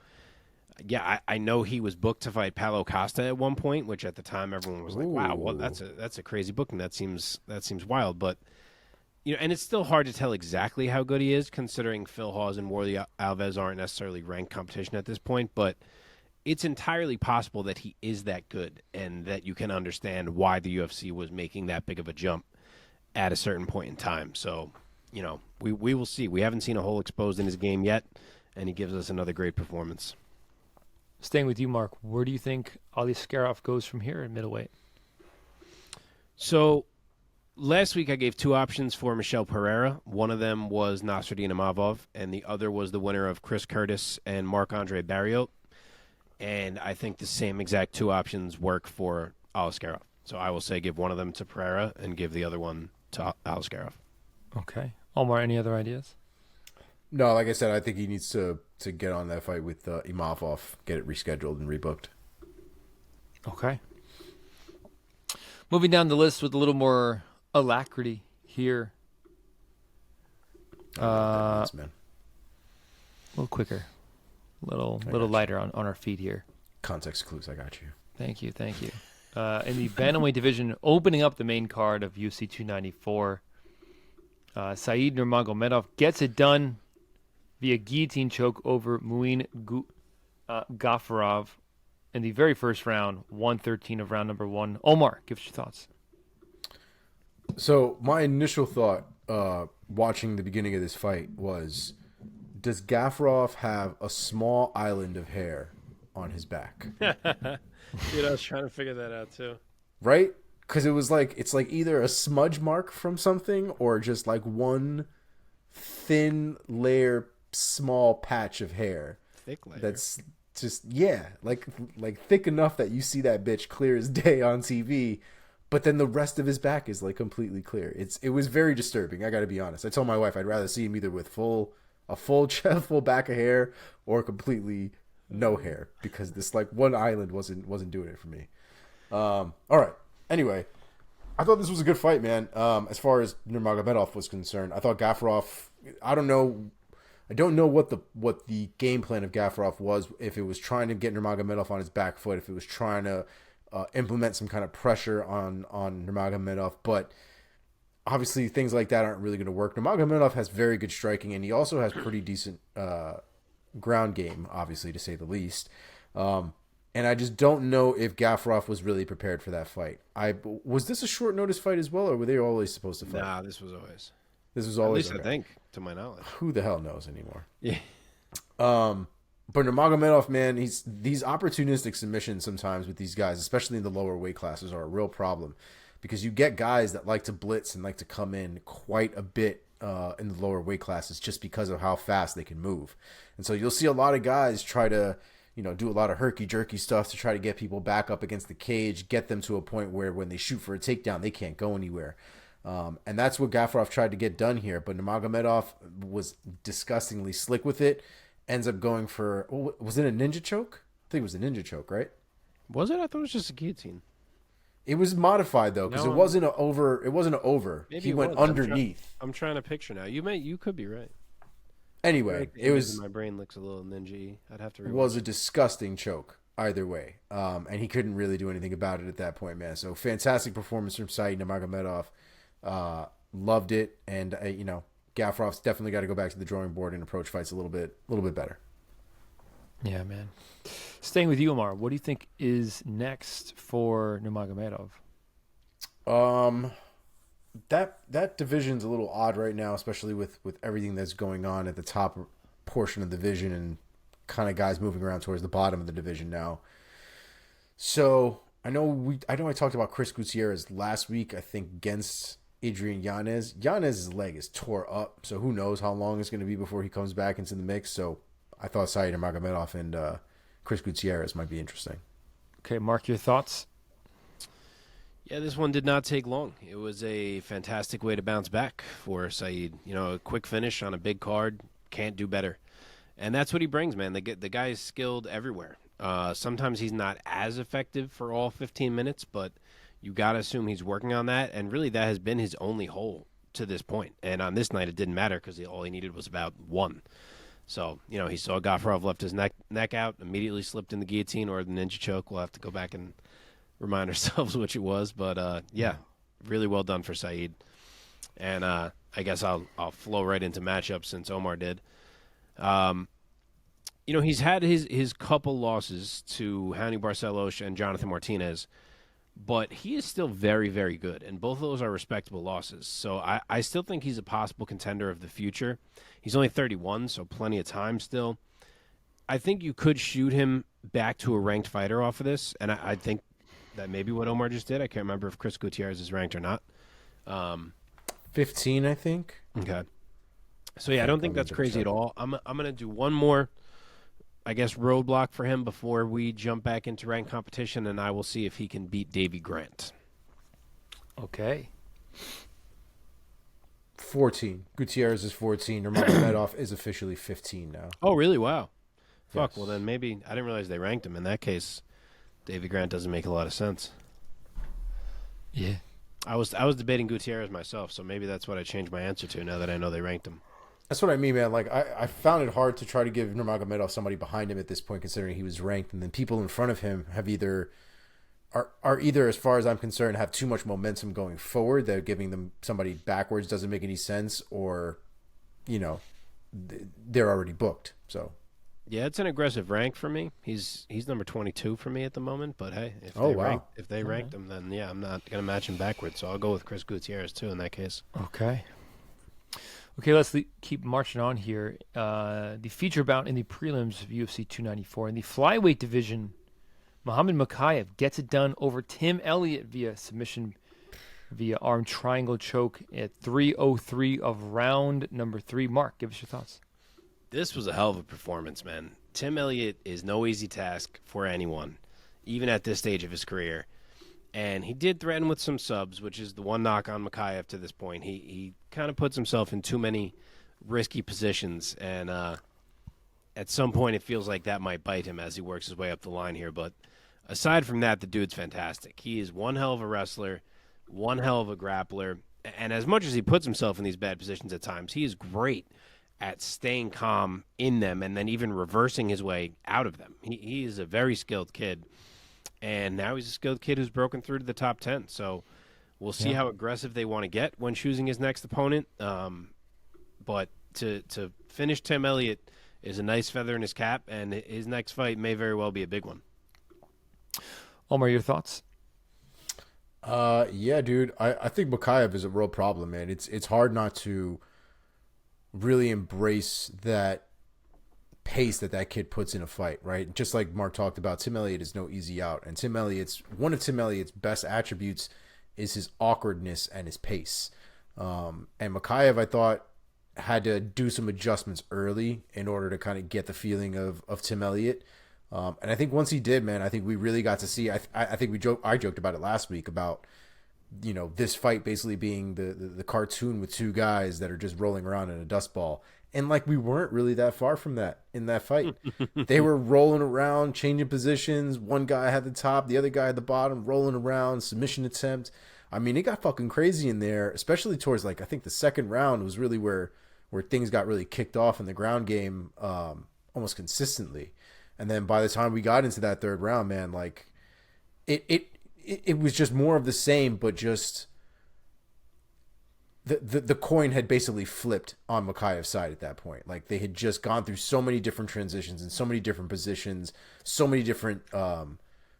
yeah, I know he was booked to fight Paulo Costa at one point, which at the time everyone was like, wow, well, that's a crazy booking. That seems wild. But, and it's still hard to tell exactly how good he is, considering Phil Hawes and Warlley Alves aren't necessarily ranked competition at this point. But it's entirely possible that he is that good and that you can understand why the UFC was making that big of a jump at a certain point in time. So, we will see. We haven't seen a hole exposed in his game yet, and he gives us another great performance. Staying with you, Mark, where do you think Aliskerov goes from here in middleweight? So last week I gave two options for Michel Pereira. One of them was Nasruddin Imavov, and the other was the winner of Chris Curtis and Marc-Andre Barriot. And I think the same exact two options work for Aliskerov. So I will say give one of them to Pereira and give the other one to Aliskerov. Okay. Omar, any other ideas? No, like I said, I think he needs to get on that fight with Imavov, get it rescheduled and rebooked. Okay. Moving down the list with a little more alacrity here. Man. A little quicker. A little lighter on our feet here. Context clues, I got you. Thank you. In the bantamweight division, opening up the main card of UFC 294, Said Nurmagomedov gets it done via guillotine choke over Muin Gafurov in the very first round, 113 of round number 1. Omar, give us your thoughts. So my initial thought watching the beginning of this fight was, does Gafurov have a small island of hair on his back? Dude, I was trying to figure that out too. Right? Because it's like either a smudge mark from something or just like one thin layer, small patch of hair. Thick layer. That's just, yeah, like thick enough that you see that bitch clear as day on TV, but then the rest of his back is like completely clear. It was very disturbing. I got to be honest. I told my wife I'd rather see him either with a full chest, full back of hair, or completely no hair, because this like one island wasn't doing it for me. All right. Anyway, I thought this was a good fight, man. As far as Nurmagomedov was concerned, I thought Gafurov. I don't know what the game plan of Gafurov was. If it was trying to get Nurmagomedov on his back foot, if it was trying to implement some kind of pressure on Nurmagomedov, but obviously things like that aren't really going to work. Nurmagomedov has very good striking, and he also has pretty decent ground game, obviously, to say the least. And I just don't know if Gafurov was really prepared for that fight. Was this a short notice fight as well, or were they always supposed to fight? Nah, this was always. This was always. At least I think, to my knowledge. Who the hell knows anymore? Yeah. But Nurmagomedov, man, these opportunistic submissions sometimes with these guys, especially in the lower weight classes, are a real problem, because you get guys that like to blitz and like to come in quite a bit in the lower weight classes just because of how fast they can move. And so you'll see a lot of guys try to, do a lot of herky-jerky stuff to try to get people back up against the cage, get them to a point where when they shoot for a takedown, they can't go anywhere. And that's what Gafurov tried to get done here. But Nurmagomedov was disgustingly slick with it. Ends up going for, was it a ninja choke? I think it was a ninja choke, right? Was it? I thought it was just a guillotine. It was modified though, because it wasn't an over. It wasn't an over. Maybe he went underneath. I'm trying to picture now. You could be right. Anyway, it was. My brain looks a little ninja-y. I'd have to. It was a disgusting choke either way, and he couldn't really do anything about it at that point, man. So fantastic performance from Said Nurmagomedov. Loved it, and Gafurov's definitely got to go back to the drawing board and approach fights a little bit better. Yeah, man. Staying with you, Omar, what do you think is next for Nurmagomedov? That division's a little odd right now, especially with everything that's going on at the top portion of the division and kind of guys moving around towards the bottom of the division now. So I know I talked about Chris Gutierrez last week, I think, against Adrian Yanez. Yanez's leg is tore up, so who knows how long it's going to be before he comes back into the mix. So I thought Said Nurmagomedov and Chris Gutierrez might be interesting. Okay, Mark, your thoughts? Yeah, this one did not take long. It was a fantastic way to bounce back for Said. A quick finish on a big card. Can't do better. And that's what he brings, man. The guy is skilled everywhere. Sometimes he's not as effective for all 15 minutes, but you got to assume he's working on that. And really, that has been his only hole to this point. And on this night, it didn't matter because all he needed was about one. So, he saw Gafurov left his neck out, immediately slipped in the guillotine or the ninja choke. We'll have to go back and remind ourselves which it was. But, yeah, really well done for Said. And I guess I'll flow right into matchups since Omar did. He's had his couple losses to Raoni Barcelos and Jonathan Martinez. but he is still very, very good, and both of those are respectable losses. So I still think he's a possible contender of the future. He's only 31, so plenty of time still. I think you could shoot him back to a ranked fighter off of this, and I think that maybe what Omar just did. I can't remember if Chris Gutierrez is ranked or not. 15, I think. Okay. So, yeah, I don't think that's crazy at all. I'm going to do one more, I guess, roadblock for him before we jump back into ranked competition, and I will see if he can beat Davy Grant. Okay. 14. Gutierrez is 14. Nurmagomedov is officially 15 now. Oh, really? Wow. Fuck, Yes. well, then maybe I didn't realize they ranked him. In that case, Davy Grant doesn't make a lot of sense. Yeah. I was debating Gutierrez myself, so maybe that's what I changed my answer to now that I know they ranked him. That's what I mean, man. Like, I found it hard to try to give Nurmagomedov somebody behind him at this point, considering he was ranked, and then people in front of him have are either, as far as I'm concerned, have too much momentum going forward that giving them somebody backwards doesn't make any sense, or, you know, they're already booked. So, Yeah, it's an aggressive rank for me. He's number 22 for me at the moment, but hey, if they ranked him, then yeah, I'm not going to match him backwards, so I'll go with Chris Gutierrez too in that case. Okay. Okay, let's keep marching on here. The feature bout in the prelims of UFC 294 in the flyweight division, Muhammad Mokaev gets it done over Tim Elliott via submission via arm triangle choke at 3:03 of round number 3. Mark, give us your thoughts. This was a hell of a performance, man. Tim Elliott is no easy task for anyone, even at this stage of his career. And he did threaten with some subs, which is the one knock on Mokaev to this point. He kind of puts himself in too many risky positions, and at some point it feels like that might bite him as he works his way up the line here. But aside from that, the dude's fantastic. He is one hell of a wrestler, one hell of a grappler, and as much as he puts himself in these bad positions at times, he is great at staying calm in them and then even reversing his way out of them. He is a very skilled kid. And now he's a skilled kid who's broken through to the top 10. So we'll see how aggressive they want to get when choosing his next opponent. But to finish Tim Elliott is a nice feather in his cap, and his next fight may very well be a big one. Omar, your thoughts? Yeah, dude. I think Mokaev is a real problem, man. It's hard not to really embrace that pace that kid puts in a fight, right? Just like Mark talked about, Tim Elliott is no easy out, and one of Tim Elliott's best attributes is his awkwardness and his pace. And Mokaev, I thought, had to do some adjustments early in order to kind of get the feeling of Tim Elliott. And I think once he did, man, I think we really got to see. I think I joked about it last week about, you know, this fight basically being the cartoon with two guys that are just rolling around in a dust ball. And, like, we weren't really that far from that in that fight. They were rolling around, changing positions. One guy had the top, the other guy at the bottom, rolling around, submission attempt. I mean, it got fucking crazy in there, especially towards, like, I think the second round was really where things got really kicked off in the ground game almost consistently. And then by the time we got into that third round, man, like, it was just more of the same, but just the coin had basically flipped on Mokaev's side at that point. Like, they had just gone through so many different transitions and so many different positions, so many different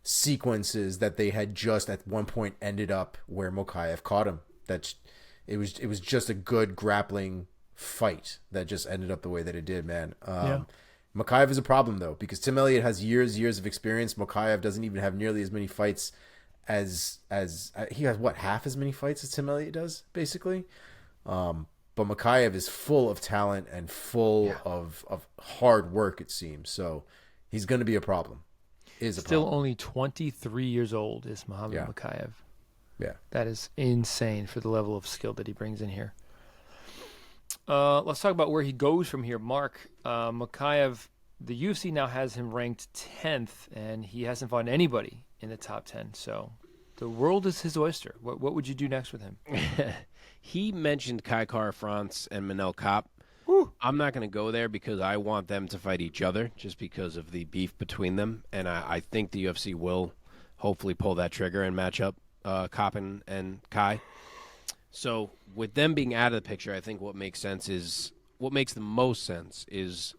sequences that they had just at one point ended up where Mokaev caught him. It was just a good grappling fight that just ended up the way that it did, man. Mokaev is a problem, though, because Tim Elliott has years of experience. Mokaev doesn't even have nearly as many fights as he has, what, half as many fights as Tim Elliott does, basically. But Mokaev is full of talent and full of hard work, it seems. So he's going to be a problem. Still only 23 years old is Muhammad Mokaev. Yeah. That is insane for the level of skill that he brings in here. Let's talk about where he goes from here. Mark, Mokaev, the UFC now has him ranked 10th, and he hasn't fought anybody in the top 10. So the world is his oyster. What would you do next with him? He mentioned Kai Kara-France and Manel Kopp. I'm not going to go there because I want them to fight each other just because of the beef between them. And I think the UFC will hopefully pull that trigger and match up Kopp and Kai. So with them being out of the picture, I think what makes the most sense is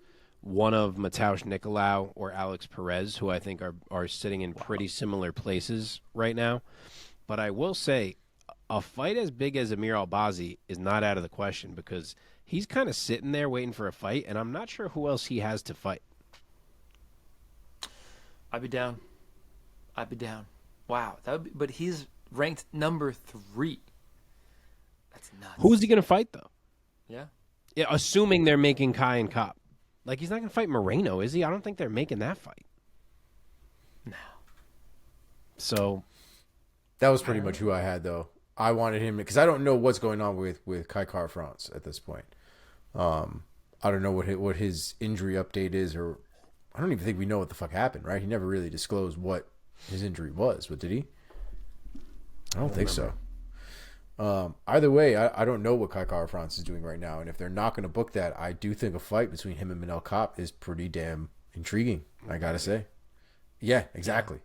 one of Mateusz Nicolau or Alex Perez, who I think are sitting in pretty similar places right now. But I will say, a fight as big as Amir Albazi is not out of the question because he's kind of sitting there waiting for a fight, and I'm not sure who else he has to fight. I'd be down. Wow. But he's ranked number 3. That's nuts. Who is he going to fight, though? Yeah. Yeah, assuming they're making Kai and Kopp. Like, he's not going to fight Moreno, is he? I don't think they're making that fight. No. So. That was pretty much who I had, though. I wanted him because I don't know what's going on with Kai Kara-France at this point. I don't know what his injury update is, or I don't even think we know what the fuck happened, right? He never really disclosed what his injury was, but did he? I don't think so. Either way, I don't know what Kai Kara-France is doing right now, and if they're not going to book that, I do think a fight between him and Manel Kopp is pretty damn intriguing, I gotta say. Yeah, exactly.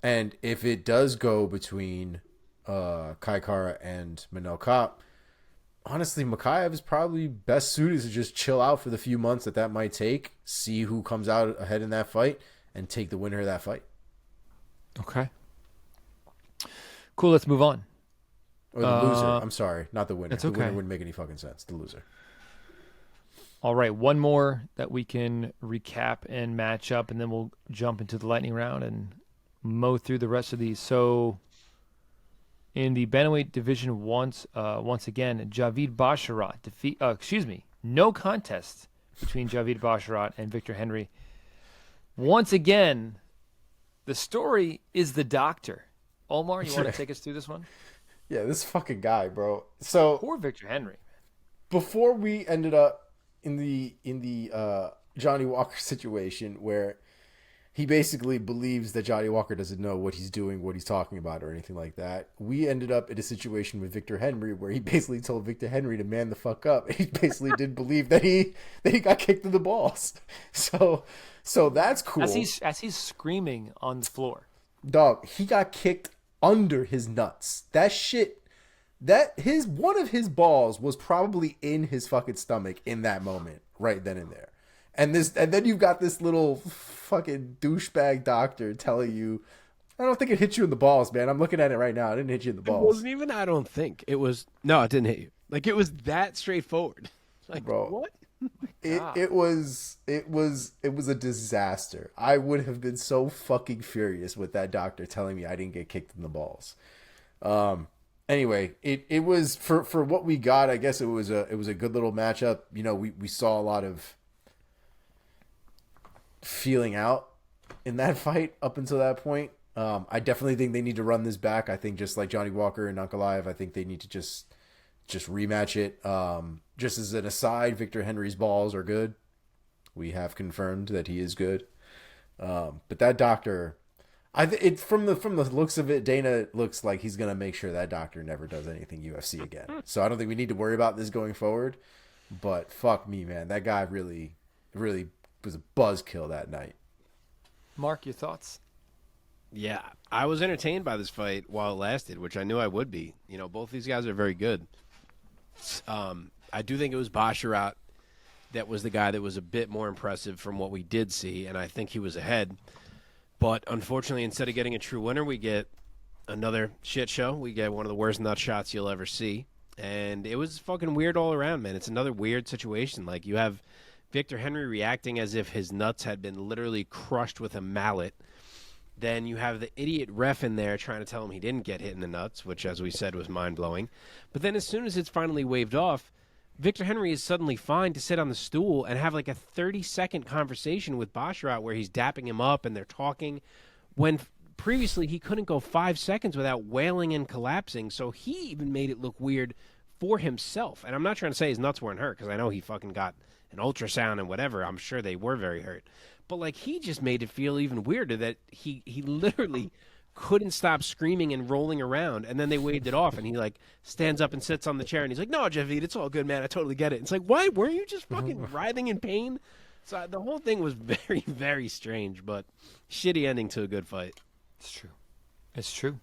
And if it does go between Kai Kara and Manel Kopp, honestly, Mokaev is probably best suited to just chill out for the few months that might take, see who comes out ahead in that fight, and take the winner of that fight. Okay. Cool, let's move on. Or the loser. I'm sorry, not the winner. It's The okay. winner wouldn't make any fucking sense. The loser. All right, one more that we can recap and match up, and then we'll jump into the lightning round and mow through the rest of these. So, in the bantamweight division, once again, Javid Basharat no contest between Javid Basharat and Victor Henry. Once again, the story is the doctor. Omar, you want to take us through this one? Yeah, this fucking guy, bro. So Poor Victor Henry. before we ended up in the Johnny Walker situation where he basically believes that Johnny Walker doesn't know what he's doing, what he's talking about, or anything like that, we ended up in a situation with Victor Henry where he basically told Victor Henry to man the fuck up. He basically did believe that he got kicked in the balls. So that's cool. As he's screaming on the floor. Dog, he got kicked under his nuts. That shit, one of his balls was probably in his fucking stomach in that moment, right then and there. And then you've got this little fucking douchebag doctor telling you, I don't think it hit you in the balls, man. I'm looking at it right now. It didn't hit you in the balls. It wasn't even, I don't think. It was, no, it didn't hit you. Like, it was that straightforward. Like, bro, what? It was a disaster. I would have been so fucking furious with that doctor telling me I didn't get kicked in the balls. Anyway, it was for what we got. I guess it was a good little matchup. You know, we saw a lot of feeling out in that fight up until that point. I definitely think they need to run this back. I think just like Johnny Walker and Ankalaev, I think they need to just rematch it. Just as an aside, Victor Henry's balls are good. We have confirmed that he is good. But that doctor, from the looks of it, Dana looks like he's gonna make sure that doctor never does anything UFC again. So I don't think we need to worry about this going forward. But fuck me, man, that guy really, really was a buzzkill that night. Mark, your thoughts? Yeah, I was entertained by this fight while it lasted, which I knew I would be. You know, both these guys are very good. I do think it was Basharat that was the guy that was a bit more impressive from what we did see, and I think he was ahead. But unfortunately, instead of getting a true winner, we get another shit show. We get one of the worst nut shots you'll ever see. And it was fucking weird all around, man. It's another weird situation. Like, you have Victor Henry reacting as if his nuts had been literally crushed with a mallet. Then you have the idiot ref in there trying to tell him he didn't get hit in the nuts, which, as we said, was mind-blowing. But then as soon as it's finally waved off, Victor Henry is suddenly fine to sit on the stool and have like a 30-second conversation with Basharat where he's dapping him up and they're talking, when previously he couldn't go 5 seconds without wailing and collapsing. So he even made it look weird for himself. And I'm not trying to say his nuts weren't hurt, because I know he fucking got an ultrasound and whatever. I'm sure they were very hurt. But like, he just made it feel even weirder that he literally couldn't stop screaming and rolling around, and then they waved it off, and he like stands up and sits on the chair, and he's like, "No, Javid, it's all good, man. I totally get it." It's like, why weren't you just fucking writhing in pain? So the whole thing was very, very strange, but shitty ending to a good fight. It's true. It's true.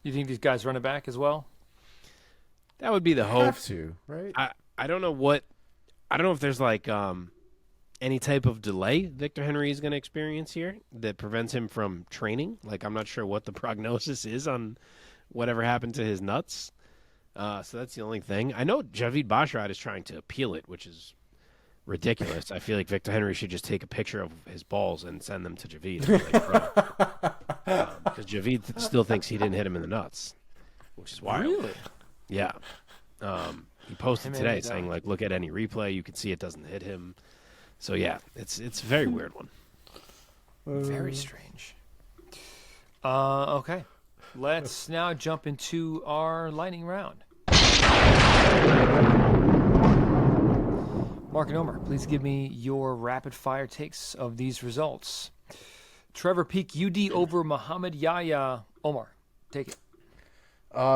You think these guys run it back as well? That would be the hope. Have to, right? I don't know what. I don't know if there's like any type of delay Victor Henry is going to experience here that prevents him from training. Like, I'm not sure what the prognosis is on whatever happened to his nuts. So that's the only thing. I know Javid Basharat is trying to appeal it, which is ridiculous. I feel like Victor Henry should just take a picture of his balls and send them to Javid. Because Javid still thinks he didn't hit him in the nuts, which is wild. Really? Yeah. He posted today saying, like, look at any replay. You can see it doesn't hit him. So, yeah, it's a very weird one. Very strange. Okay. Let's now jump into our lightning round. Mark and Omar, please give me your rapid-fire takes of these results. Trevor Peak, UD over Muhammad Yahya. Omar, take it.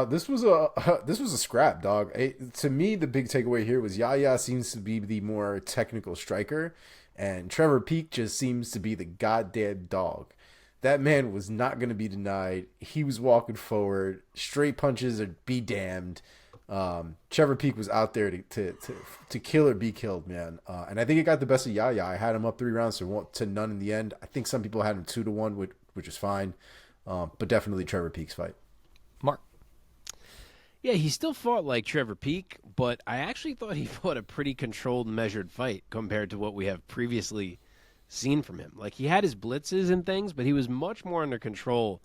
This was a scrap, dog. To me, the big takeaway here was Yahya seems to be the more technical striker, and Trevor Peak just seems to be the goddamn dog. That man was not going to be denied. He was walking forward, straight punches or be damned. Trevor Peak was out there to kill or be killed, man. And I think it got the best of Yahya. I had him up 3 rounds to none in the end. I think some people had him 2-1, which is fine. But definitely Trevor Peak's fight. Mark. Yeah, he still fought like Trevor Peak, but I actually thought he fought a pretty controlled, measured fight compared to what we have previously seen from him. Like, he had his blitzes and things, but he was much more under control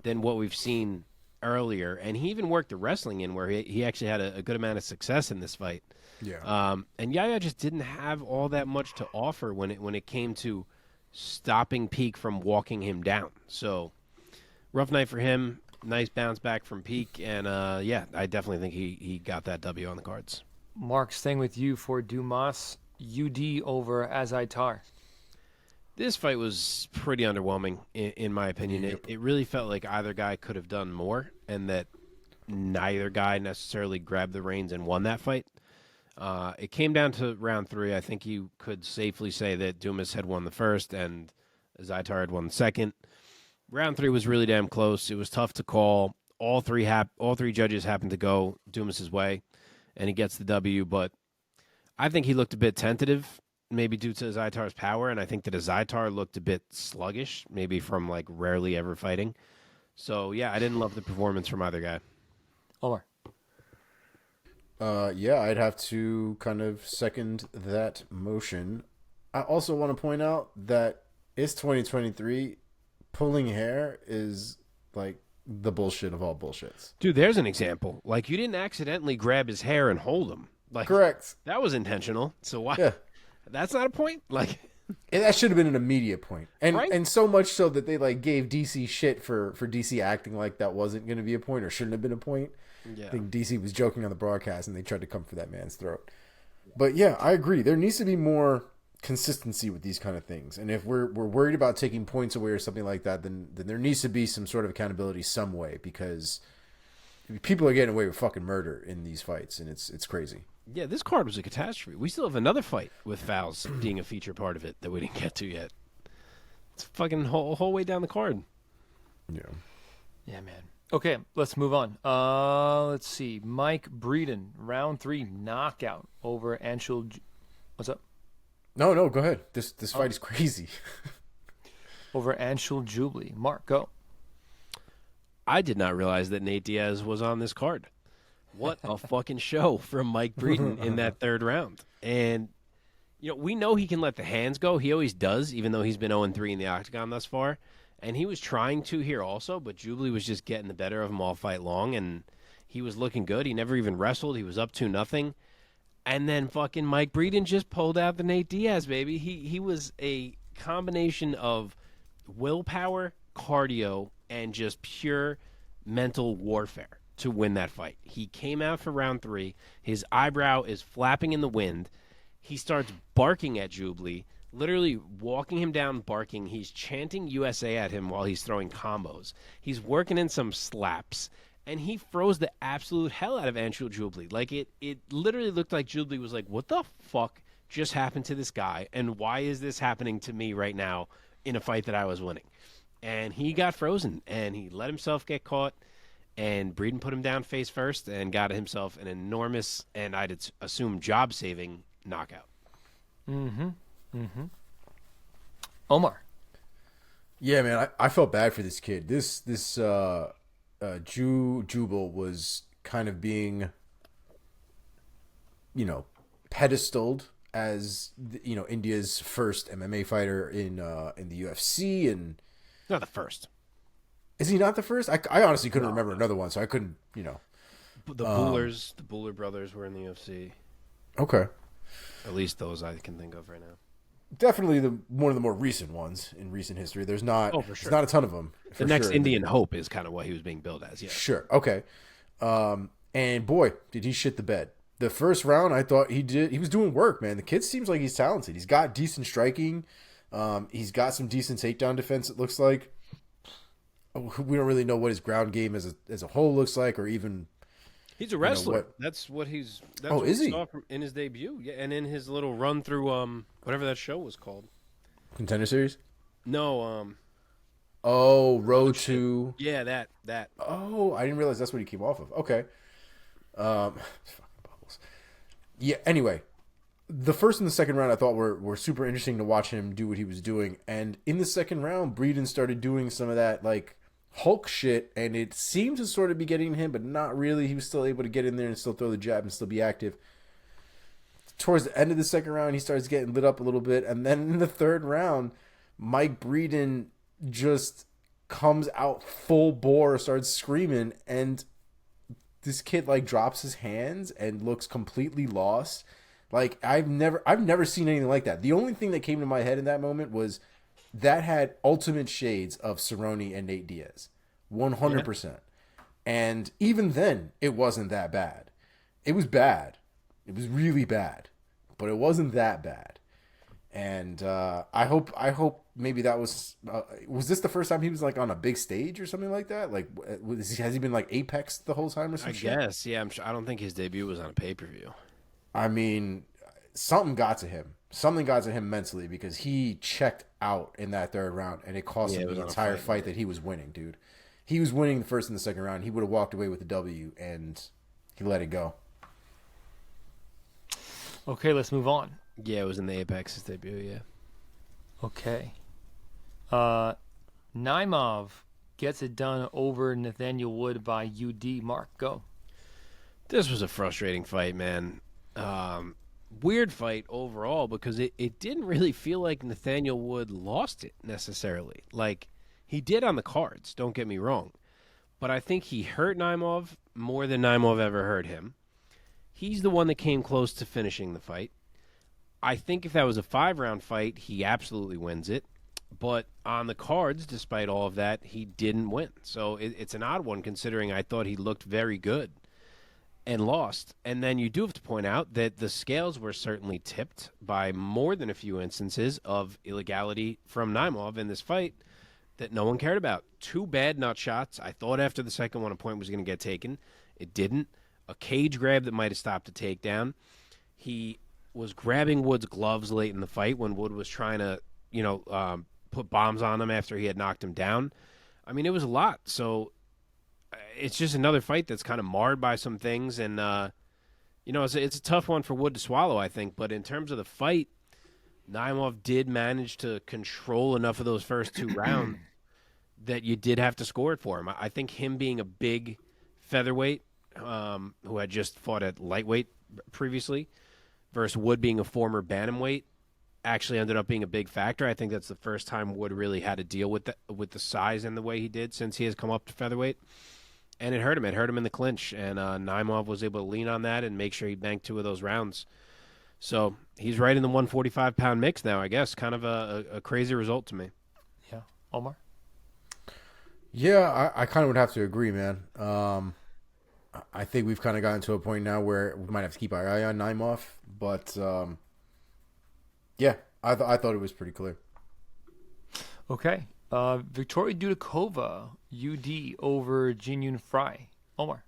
than what we've seen earlier. And he even worked the wrestling in where he actually had a good amount of success in this fight. Yeah. And Yahya just didn't have all that much to offer when it came to stopping Peak from walking him down. So, rough night for him. Nice bounce back from Peak, and yeah, I definitely think he got that W on the cards. Mark, staying with you for Dumas, UD over Azaitar. This fight was pretty underwhelming, in my opinion. Yep. It really felt like either guy could have done more, and that neither guy necessarily grabbed the reins and won that fight. It came down to round 3. I think you could safely say that Dumas had won the first, and Azaitar had won the second. Round 3 was really damn close. It was tough to call. All three judges happened to go Dumas's way, and he gets the W. But I think he looked a bit tentative, maybe due to Azaitar's power, and I think that Azaitar looked a bit sluggish, maybe from like rarely ever fighting. So yeah, I didn't love the performance from either guy. Omar. Yeah, I'd have to kind of second that motion. I also want to point out that it's 2023. Pulling hair is like the bullshit of all bullshits. Dude, there's an example. Like, you didn't accidentally grab his hair and hold him. Like, correct. That was intentional. So why? Yeah. That's not a point? Like, and that should have been an immediate point. And right? And so much so that they like gave DC shit for DC acting like that wasn't going to be a point or shouldn't have been a point. Yeah. I think DC was joking on the broadcast and they tried to come for that man's throat. But yeah, I agree. There needs to be more consistency with these kind of things, and if we're worried about taking points away or something like that, then there needs to be some sort of accountability some way, because people are getting away with fucking murder in these fights, and it's crazy. Yeah, this card was a catastrophe. We still have another fight with fouls being a feature part of it that we didn't get to yet. It's fucking whole way down the card. Yeah, man. Okay, let's move on. Let's see. Mike Breeden, round 3 knockout over Anshul. What's up? No, go ahead. This fight is crazy. Over Anshul Jubilee. Mark, go. I did not realize that Nate Diaz was on this card. What a fucking show from Mike Breeden in that 3rd round. And, you know, we know he can let the hands go. He always does, even though he's been 0-3 in the octagon thus far. And he was trying to here also, but Jubilee was just getting the better of him all fight long, and he was looking good. He never even wrestled. He was up 2-0. And then fucking Mike Breeden just pulled out the Nate Diaz, baby. He was a combination of willpower, cardio, and just pure mental warfare to win that fight. He came out for round 3. His eyebrow is flapping in the wind. He starts barking at Jubilee, literally walking him down, barking. He's chanting USA at him while he's throwing combos. He's working in some slaps. And he froze the absolute hell out of Anshul Jubilee. Like, it literally looked like Jubilee was like, what the fuck just happened to this guy? And why is this happening to me right now in a fight that I was winning? And he got frozen, and he let himself get caught. And Breeden put him down face first and got himself an enormous, and I'd assume job-saving knockout. Omar. Yeah, man, I felt bad for this kid. This Jubal was kind of being, pedestaled as India's first MMA fighter in the UFC, and Not the first. is he not the first? I honestly couldn't remember another one, so I couldn't. The Buller brothers were in the UFC. Okay, At least those I can think of right now. definitely one of the more recent ones in recent history. There's not, Oh, for sure. there's not a ton of them. The next Indian Hope is kind of what he was being billed as. Yeah. Sure. Okay. And boy, did he shit the bed. The first round, I thought he was doing work, man. The kid seems like he's talented. He's got decent striking. He's got some decent takedown defense, it looks like. We don't really know what his ground game as a whole looks like, or even. He's a wrestler. what- That's what he's. That's Oh, what is we he? saw in his debut? Yeah, and in his little run through whatever that show was called. Contender Series? No, Oh, Road to. yeah, that. Oh, I didn't realize that's what he came off of. Okay. Fucking bubbles. Yeah, anyway. The first and the second round I thought were super interesting to watch him do what he was doing. And in the second round, Breeden started doing some of that, like, Hulk shit, and it seemed to sort of be getting him, but not really. He was still able to get in there and still throw the jab and still be active. Towards the end of the second round, he starts getting lit up a little bit. And then in the third round, Mike Breeden just comes out full bore, starts screaming, and this kid, like, drops his hands and looks completely lost. Like, I've never seen anything like that. The only thing that came to my head in that moment was that had ultimate shades of Cerrone and Nate Diaz. 100%. And even then, it wasn't that bad. It was bad. It was really bad. But it wasn't that bad. And I hope maybe that was this the first time he was, like, on a big stage or something like that? Like, has he been, like, Apex the whole time or some shit? I guess, yeah. I don't think his debut was on a pay-per-view. I mean, something got to him. Something got to him mentally, because he checked out in that third round, and it cost him the entire fight that he was winning, dude. He was winning the first and the second round. He would have walked away with the W, and he let it go. Okay, let's move on. Yeah, it was in the Apex's debut, yeah. Okay. Naimov gets it done over Nathaniel Wood by UD. Mark, go. This was a frustrating fight, man. Weird fight overall, because it didn't really feel like Nathaniel Wood lost it necessarily. Like, he did on the cards, don't get me wrong. But I think he hurt Naimov more than Naimov ever hurt him. He's the one that came close to finishing the fight. I think if that was a 5-round fight, he absolutely wins it. But on the cards, despite all of that, he didn't win. So it's an odd one, considering I thought he looked very good and lost. And then you do have to point out that the scales were certainly tipped by more than a few instances of illegality from Naimov in this fight that no one cared about. 2 bad nut shots. I thought after the second one a point was going to get taken. It didn't. A cage grab that might have stopped a takedown. He was grabbing Wood's gloves late in the fight when Wood was trying to, put bombs on him after he had knocked him down. I mean, it was a lot. So it's just another fight that's kind of marred by some things. And, it's a tough one for Wood to swallow, I think. But in terms of the fight, Naimov did manage to control enough of those first 2 rounds that you did have to score it for him. I think him being a big featherweight who had just fought at lightweight previously versus Wood being a former bantamweight actually ended up being a big factor. I think that's the first time Wood really had to deal with the size and the way he did since he has come up to featherweight. And it hurt him. It hurt him in the clinch. And Naimov was able to lean on that and make sure he banked 2 of those rounds. So he's right in the 145-pound mix now, I guess. Kind of a crazy result to me. Yeah. Omar? Yeah, I kind of would have to agree, man. I think we've kind of gotten to a point now where we might have to keep our eye on Naimov. But, yeah, I thought it was pretty clear. Okay. Victoria Dudakova, UD over Jinyun Fry. Omar?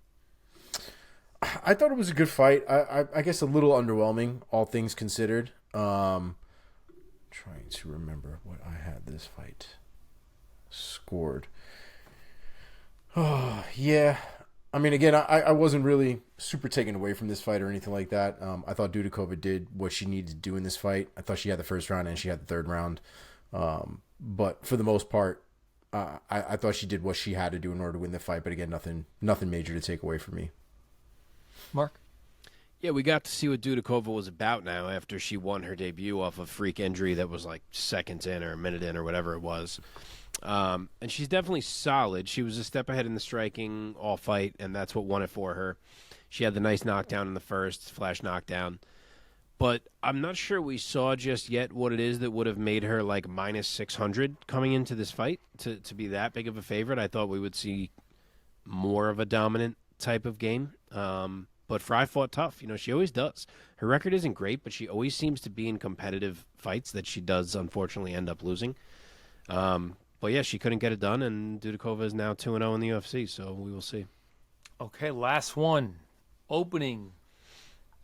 I thought it was a good fight. I guess a little underwhelming, all things considered. Trying to remember what I had this fight scored. Oh, yeah. I mean, again, I wasn't really super taken away from this fight or anything like that. I thought Dudikova did what she needed to do in this fight. I thought she had the first round and she had the third round. But for the most part, I thought she did what she had to do in order to win the fight. But again, nothing major to take away from me. Mark? Yeah, we got to see what Dudikova was about now after she won her debut off a freak injury that was like seconds in or a minute in or whatever it was. And she's definitely solid. She was a step ahead in the striking all fight, and that's what won it for her. She had the nice knockdown in the first, flash knockdown. But I'm not sure we saw just yet what it is that would have made her like minus 600 coming into this fight to be that big of a favorite. I thought we would see more of a dominant type of game. But Fry fought tough. You know, she always does. Her record isn't great, but she always seems to be in competitive fights that she does, unfortunately, end up losing. But, yeah, she couldn't get it done, and Dudikova is now 2-0 in the UFC, so we will see. Okay, last one. Opening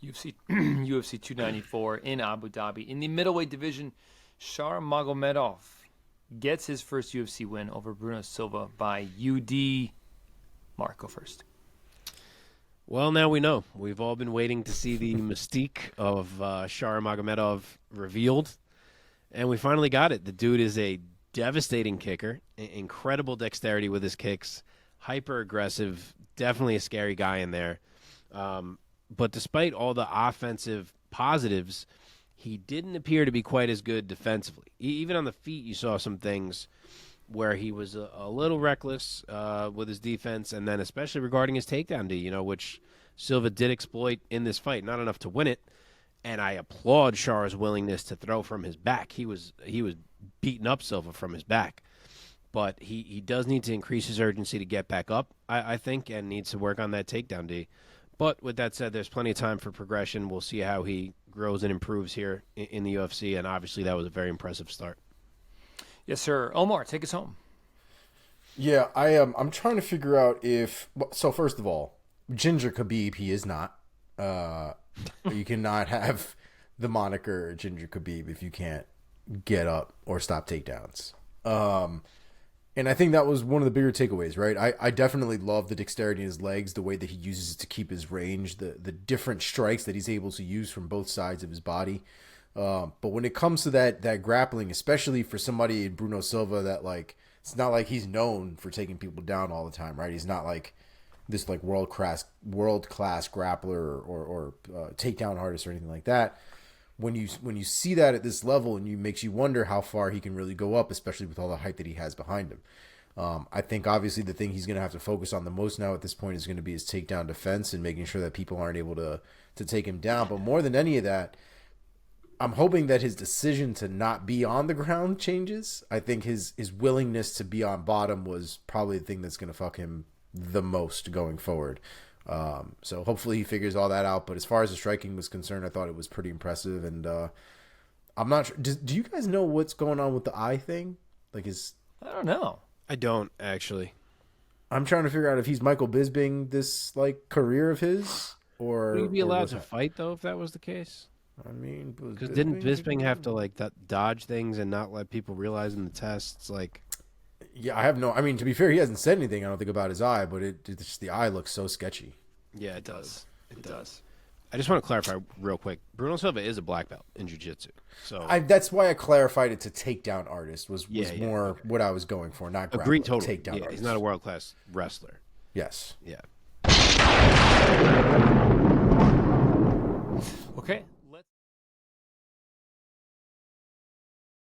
UFC 294 in Abu Dhabi. In the middleweight division, Nurmagomedov gets his first UFC win over Bruno Silva by UD. Mark, go first. Well, now we know. We've all been waiting to see the mystique of Nurmagomedov revealed, and we finally got it. The dude is a devastating kicker, incredible dexterity with his kicks, hyper-aggressive, definitely a scary guy in there. But despite all the offensive positives, he didn't appear to be quite as good defensively. Even on the feet, you saw some things where he was a little reckless with his defense, and then especially regarding his takedown D, which Silva did exploit in this fight. Not enough to win it, and I applaud Char's willingness to throw from his back. He was beating up Silva from his back, but he does need to increase his urgency to get back up, I think, and needs to work on that takedown D. But with that said, there's plenty of time for progression. We'll see how he grows and improves here in the UFC, and obviously that was a very impressive start. Yes, sir. Omar, take us home. Yeah, I'm trying to figure out if... So first of all, Ginger Khabib, he is not. You cannot have the moniker Ginger Khabib if you can't get up or stop takedowns. And I think that was one of the bigger takeaways, right? I definitely love the dexterity in his legs, the way that he uses it to keep his range, the different strikes that he's able to use from both sides of his body. But when it comes to that grappling, especially for somebody in Bruno Silva that, like, it's not like he's known for taking people down all the time, right? He's not like this like world class grappler or takedown artist or anything like that. When you see that at this level, and you makes you wonder how far he can really go up, especially with all the height that he has behind him. I think obviously the thing he's going to have to focus on the most now at this point is going to be his takedown defense and making sure that people aren't able to take him down. But more than any of that, I'm hoping that his decision to not be on the ground changes. I think his willingness to be on bottom was probably the thing that's going to fuck him the most going forward. So hopefully he figures all that out. But as far as the striking was concerned, I thought it was pretty impressive. And I'm not sure. Do you guys know what's going on with the eye thing? Like, I don't know. I don't, actually. I'm trying to figure out if he's Michael Bisping this like career of his, or Would he be or allowed what's to that? fight though if that was the case? I mean, Because didn't Bisping have to like dodge things and not let people realize in the tests? Like, Yeah, I have no. I mean, to be fair, he hasn't said anything. I don't think about his eye, but it's just the eye looks so sketchy. yeah, it does. It does. I just want to clarify real quick. Bruno Silva is a black belt in jiu-jitsu. So That's why I clarified it to takedown artist was more okay. what I was going for, not grappler, agreed totally. takedown Yeah, artist. he's not a world-class wrestler. Yes. Yeah. Okay,